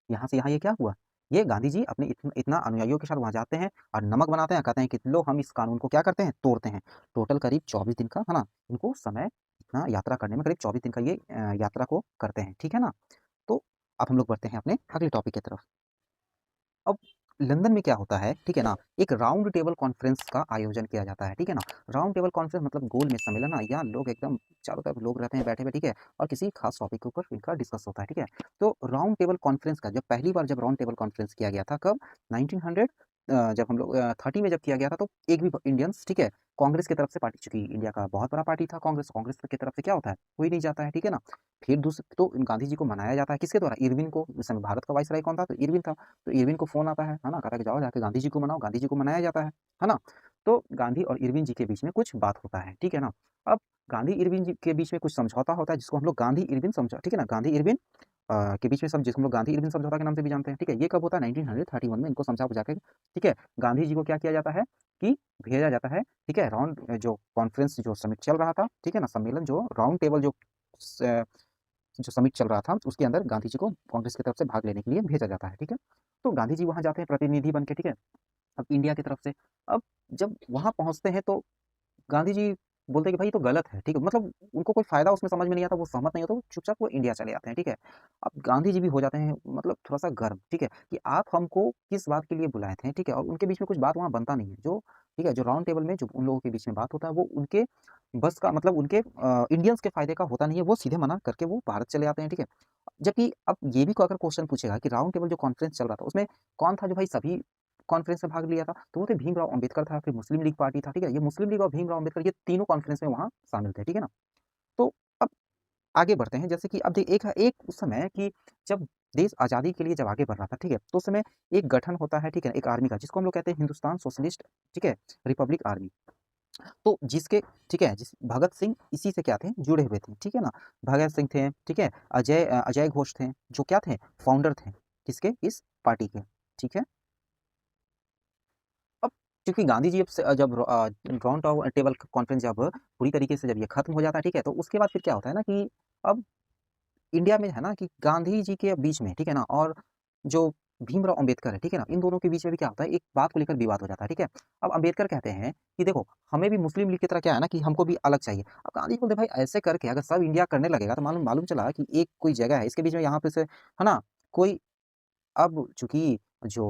यहाँ से यहाँ ये क्या हुआ? ये गांधी जी अपने इतना अनुयायियों के साथ वहां जाते हैं और नमक बनाते हैं, कहते हैं कि लो हम इस कानून को क्या करते हैं? तोड़ते हैं। टोटल करीब 24 दिन का, है ना, इनको समय, इतना यात्रा करने में करीब 24 दिन का ये यात्रा को करते हैं, ठीक है ना। तो अब हम लोग बढ़ते हैं अपने अगले टॉपिक की तरफ। अब लंदन में क्या होता है, ठीक है ना, एक राउंड टेबल कॉन्फ्रेंस का आयोजन किया जाता है, ठीक है ना। राउंड टेबल कॉन्फ्रेंस मतलब गोल में सम्मेलन ना, यहाँ लोग एकदम चारों तरफ लोग रहते हैं बैठे हुए, ठीक है, और किसी खास टॉपिक के ऊपर इनका डिस्कस होता है, ठीक है। तो राउंड टेबल कॉन्फ्रेंस का जब पहली बार जब राउंड टेबल कॉन्फ्रेंस किया गया था कब? 1900 जब हम लोग 30 में जब किया गया था, तो एक भी इंडियंस, ठीक है, कांग्रेस की तरफ से पार्टी, चूंकि इंडिया का बहुत बड़ा पार्टी था कांग्रेस, कांग्रेस की तरफ से क्या होता है? कोई नहीं जाता है, ठीक है ना। फिर दूसरे तो गांधी जी को मनाया जाता है किसके द्वारा? इरविन को। उस समय भारत का वाइसराय कौन था? तो इरविन था। तो इरविन को फ़ोन आता है ना? कहता है कि जाओ जाके गांधी जी को मनाओ, गांधी जी को मनाया जाता है ना? तो गांधी और इरविन जी के बीच में कुछ बात होता है, ठीक है ना? अब गांधी इरविन जी के बीच में कुछ समझौता होता है जिसको हम लोग गांधी इरविन समझौता, ठीक है ना? गांधी इरविन के बीच में जिसको हम लोग गांधी इरविन समझौता के नाम से भी जानते हैं, ठीक है? ये कब होता है? 1931 में इनको समझा-बुझा के, ठीक है? गांधी जी को क्या किया जाता है कि भेजा जाता है, ठीक है? राउंड जो कॉन्फ्रेंस जो समिट चल रहा था, ठीक है ना? सम्मेलन जो राउंड टेबल स जो समिट चल रहा था उसके अंदर गांधी जी को कांग्रेस की तरफ से भाग लेने के लिए भेजा जाता है, ठीक है। तो गांधी जी वहां जाते हैं प्रतिनिधि बन के, ठीक है, अब इंडिया की तरफ से। अब जब वहां पहुंचते हैं तो गांधी जी बोलते हैं कि भाई ये तो गलत है, ठीक है, मतलब उनको कोई फायदा उसमें समझ में नहीं आता, वो सहमत नहीं होता, वो चुपचाप वो इंडिया चले जाते हैं, ठीक है। अब गांधी जी भी हो जाते हैं मतलब थोड़ा सा गर्म, ठीक है, कि आप हमको किस बात के लिए बुलाए थे, ठीक है, और उनके बीच में कुछ बात वहां बनता नहीं है, जो ठीक है, जो राउंड टेबल में जो उन लोगों के बीच में बात होता है वो उनके बस का मतलब उनके इंडियंस के फायदे का होता नहीं है, वो सीधे मना करके वो भारत चले जाते हैं, ठीक है। जबकि अब ये भी को अगर क्वेश्चन पूछेगा कि राउंड टेबल जो कॉन्फ्रेंस चल रहा था उसमें कौन था जो भाई सभी कॉन्फ्रेंस में भाग लिया था? तो वो थे भीमराव अम्बेडकर था, फिर मुस्लिम लीग पार्टी था, ठीक है? ये मुस्लिम लीग और भीमराव अम्बेडकर ये तीनों कॉन्फ्रेंस में वहाँ शामिल थे, ठीक है ना? तो अब आगे बढ़ते हैं। जैसे कि अब एक एक उस समय कि जब देश आज़ादी के लिए जब आगे बढ़ रहा था, ठीक है? तो उस समय एक गठन होता है, ठीक है? एक आर्मी का, जिसको हम लोग कहते हैं हिंदुस्तान सोशलिस्ट, ठीक है? Republic army. तो जिसके, ठीक है, जिस भगत सिंह इसी से क्या थे, जुड़े हुए थे, ठीक है ना? भगत सिंह थे, ठीक है? अजय घोष थे, जो क्या थे, फाउंडर थे, किसके, इस पार्टी के, ठीक है? अब क्योंकि गांधी जी जब राउंड टेबल कॉन्फ्रेंस जब पूरी तरीके से जब ये खत्म हो जाता है, ठीक है? तो उसके बाद फिर क्या होता है ना कि अब इंडिया में है ना कि गांधी जी के बीच में, ठीक है ना, और जो भीमराव अंबेडकर है, ठीक है ना, इन दोनों के बीच में भी क्या होता है, एक बात को लेकर विवाद हो जाता है, ठीक है? अब अंबेडकर कहते हैं कि देखो, हमें भी मुस्लिम लीग की तरह क्या है ना कि हमको भी अलग चाहिए। अब गांधी बोलते भाई ऐसे करके अगर सब इंडिया करने लगेगा तो मालूम मालूम चला कि एक कोई जगह है इसके बीच में, यहाँ पे से है ना कोई, अब चूंकि जो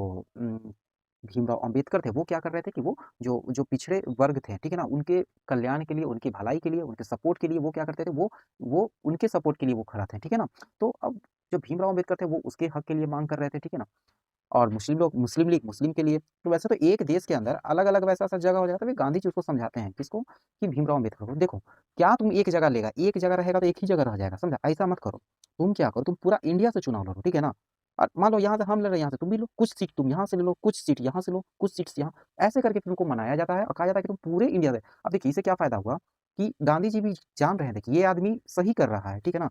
भीमराव अंबेडकर थे वो क्या कर रहे थे कि वो जो पिछड़े वर्ग थे, ठीक है ना, उनके कल्याण के लिए, उनकी भलाई के लिए, उनके सपोर्ट के लिए वो क्या करते थे, वो उनके सपोर्ट के लिए वो खड़ा थे, ठीक है ना? तो अब जो भीमराव अंबेडकर थे वो उसके हक के लिए मांग कर रहे थे, ठीक है ना? और मुस्लिम लोग, मुस्लिम लीग मुस्लिम के लिए। तो वैसे तो एक देश के अंदर अलग-अलग वैसा-सा जगह हो जाता है, गांधी जी उसको समझाते हैं, किसको? कि भीमराव अम्बेडकर को, देखो, क्या तुम एक जगह लेगा, एक जगह रहेगा तो एक ही जगह रह जाएगा, समझा? ऐसा मत करो। तुम क्या करो, तुम पूरा इंडिया से चुनाव लड़ो, ठीक है ना? और मान लो यहाँ से हम लड़ रहे हैं, यहाँ से तुम भी लो, कुछ सीट तुम यहाँ से ले लो, कुछ सीट यहाँ से लो, कुछ सीट्स यहाँ, ऐसे करके फिर उनको मनाया जाता है और कहा जाता है कि तुम पूरे इंडिया से। अब देखिए इससे क्या फ़ायदा हुआ कि गांधी जी भी जान रहे थे कि ये आदमी सही कर रहा है, ठीक है ना?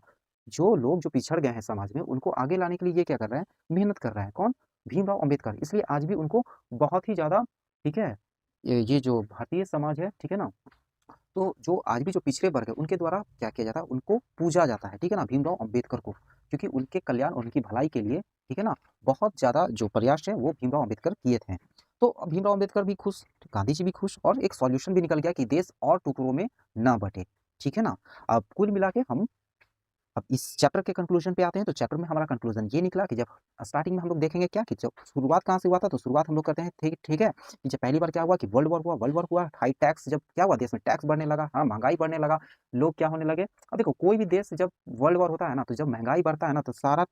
जो लोग जो पिछड़ गए हैं समाज में, उनको आगे लाने के लिए ये क्या कर रहा है, मेहनत कर रहा है। कौन? भीमराव अंबेडकर। इसलिए आज भी उनको बहुत ही ज़्यादा, ठीक है, ये जो भारतीय समाज है, ठीक है ना, तो जो आज भी जो पिछड़े वर्ग है उनके द्वारा क्या किया जाता है, उनको पूजा जाता है, ठीक है ना, भीमराव अंबेडकर को, क्योंकि उनके कल्याण और उनकी भलाई के लिए, ठीक है ना, बहुत ज़्यादा जो प्रयास है वो भीमराव अंबेडकर किए थे। तो भीमराव अंबेडकर भी खुश, गांधी जी भी खुश, और एक सॉल्यूशन भी निकल गया कि देश और टुकड़ों में ना बटे, ठीक है ना? अब कुल मिला के हम अब इस चैप्टर के कंक्लूजन पे आते हैं। तो चैप्टर में हमारा कंक्लूजन ये निकला कि जब स्टार्टिंग में हम लोग देखेंगे क्या कि जब शुरुआत कहाँ से हुआ था, तो शुरुआत हम लोग करते हैं, ठीक ठीक है, कि जब पहली बार क्या हुआ कि वर्ल्ड वॉर हुआ, हाई टैक्स जब क्या हुआ, देश में टैक्स बढ़ने लगा, हाँ, महंगाई बढ़ने लगा, लोग क्या होने लगे। अब देखो कोई भी देश जब वर्ल्ड वॉर होता है ना, तो जब महंगाई बढ़ता है ना, तो सारा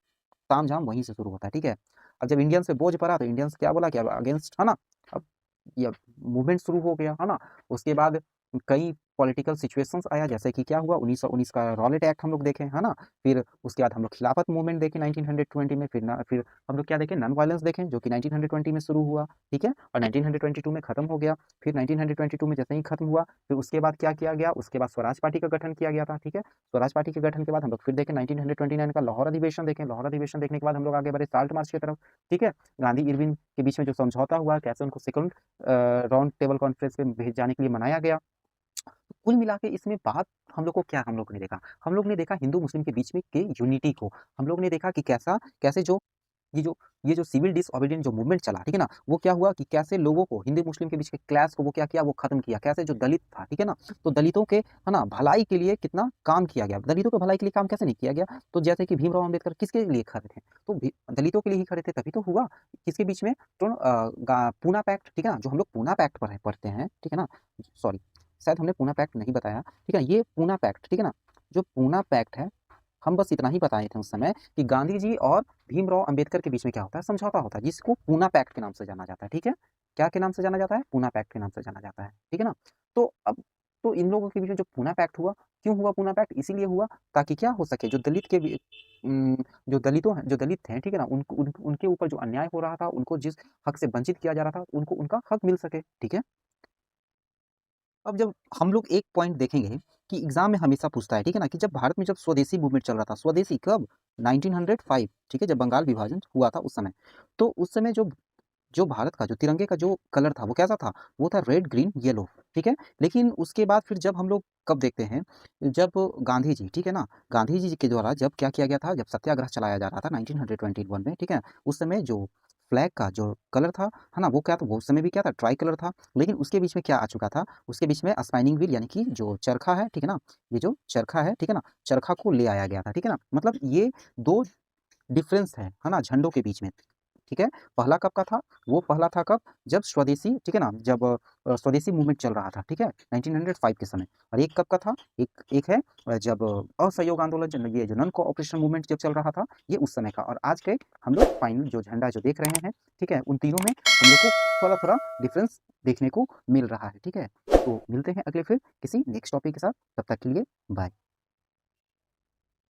तामझाम वहीं से शुरू होता है, ठीक है? अब जब इंडियंस पे बोझ पड़ा तो इंडियंस क्या बोला कि अब अगेंस्ट, है ना, अब ये मूवमेंट शुरू हो गया, है ना? उसके बाद कई पॉलिटिकल सिचुएशंस आया, जैसे कि क्या हुआ 1919 का रॉलेट एक्ट हम लोग देखें, है ना? फिर उसके बाद हम लोग खिलाफत मूवमेंट देखें 1920 में, फिर हम लोग क्या देखें, नॉन वायलेंस देखें, जो कि 1920 में शुरू हुआ, ठीक है? और 1922 में खत्म हो गया। फिर 1922 में जैसे ही खत्म हुआ, फिर उसके बाद क्या किया गया, उसके बाद स्वराज पार्टी का गठन किया गया था, ठीक है? स्वराज पार्टी के गठन के बाद हम लोग फिर देखें 1929 का लाहौर अधिवेशन देखें, लाहौर अधिवेशन देखने के बाद हम लोग आगे बढ़े साल्ट मार्च की तरफ, ठीक है? गांधी इरविन के बीच में जो समझौता हुआ, कैसे उनको सेकंड राउंड टेबल कॉन्फ्रेंस में भेज जाने के लिए मनाया गया। कुल मिला के इसमें बात हम लोग को क्या हम लोग ने देखा, हम लोग ने देखा हिंदू मुस्लिम के बीच में के यूनिटी को। हम लोग ने देखा कि कैसा कैसे जो ये जो ये जो सिविल डिसओबीडिएंट जो मूवमेंट चला, ठीक है ना, वो क्या हुआ कि कैसे लोगों को, हिंदू मुस्लिम के बीच के क्लैश को वो क्या किया, वो खत्म किया। कैसे जो दलित था, ठीक है ना, तो दलितों के, है ना, भलाई के लिए कितना काम किया गया। दलितों के भलाई के लिए काम कैसे नहीं किया गया, तो जैसे कि भीमराव अम्बेडकर किसके लिए खड़े थे, तो दलितों के लिए ही खड़े थे, तभी तो हुआ। किसके बीच में, तो पूना पैक्ट, ठीक है ना, जो हम लोग पूना पैक्ट पढ़ते हैं, ठीक है ना, सॉरी, शायद हमने पूना पैक्ट नहीं बताया, ठीक है, ये पूना पैक्ट, ठीक है ना, जो पूना पैक्ट है, हम बस इतना ही बताए थे उस समय कि गांधी जी और भीमराव अंबेडकर के बीच में क्या होता है, समझौता होता है, जिसको पूना पैक्ट के नाम से जाना जाता है, ठीक है? क्या के नाम से जाना जाता है? पूना पैक्ट के नाम से जाना जाता है, ठीक है ना? तो अब तो इन लोगों के बीच में जो पूना पैक्ट हुआ, क्यों हुआ पूना पैक्ट? इसीलिए हुआ ताकि क्या हो सके, जो दलित के जो दलितों हैं, जो दलित थे, ठीक है ना, उनके ऊपर जो अन्याय हो रहा था, उनको जिस हक से वंचित किया जा रहा था, उनको उनका हक मिल सके, ठीक है? अब जब हम लोग एक पॉइंट देखेंगे कि एग्जाम में हमेशा पूछता है, ठीक है ना, कि जब भारत में जब स्वदेशी मूवमेंट चल रहा था, स्वदेशी कब? 1905, ठीक है, जब बंगाल विभाजन हुआ था उस समय। तो उस समय जो जो भारत का जो तिरंगे का जो कलर था वो कैसा था? वो था रेड, ग्रीन, येलो, ठीक है? लेकिन उसके बाद फिर जब हम लोग कब देखते हैं, जब गांधी जी, ठीक है ना, गांधी जी के द्वारा जब क्या किया गया था, जब सत्याग्रह चलाया जा रहा था 1921 में, ठीक है? उस समय जो फ्लैग का जो कलर था, है ना, वो क्या था, वो उस समय भी क्या था, ट्राई कलर था। लेकिन उसके बीच में क्या आ चुका था, उसके बीच में स्पाइनिंग व्हील यानी कि जो चरखा है, ठीक है ना, ये जो चरखा है, ठीक है ना, चरखा को ले आया गया था, ठीक है ना, मतलब ये दो डिफरेंस है ना, झंडों के बीच में, ठीक है? पहला कब का था? वो पहला था कब? जब स्वदेशी, ठीक है ना, जब स्वदेशी मूवमेंट चल रहा था, ठीक है? 1905 के समय। और एक कब का था? एक एक है जब असहयोग आंदोलन, ये जो नॉन कोऑपरेशन मूवमेंट जब चल रहा था, ये उस समय का। और आज के हम लोग फाइनल जो झंडा जो देख रहे हैं, ठीक है? उन तीनों में हम लोग को थोड़ा-थोड़ा डिफरेंस देखने को मिल रहा है, ठीक है? तो मिलते हैं अगले फिर किसी नेक्स्ट टॉपिक के साथ, तब तक के लिए बाय।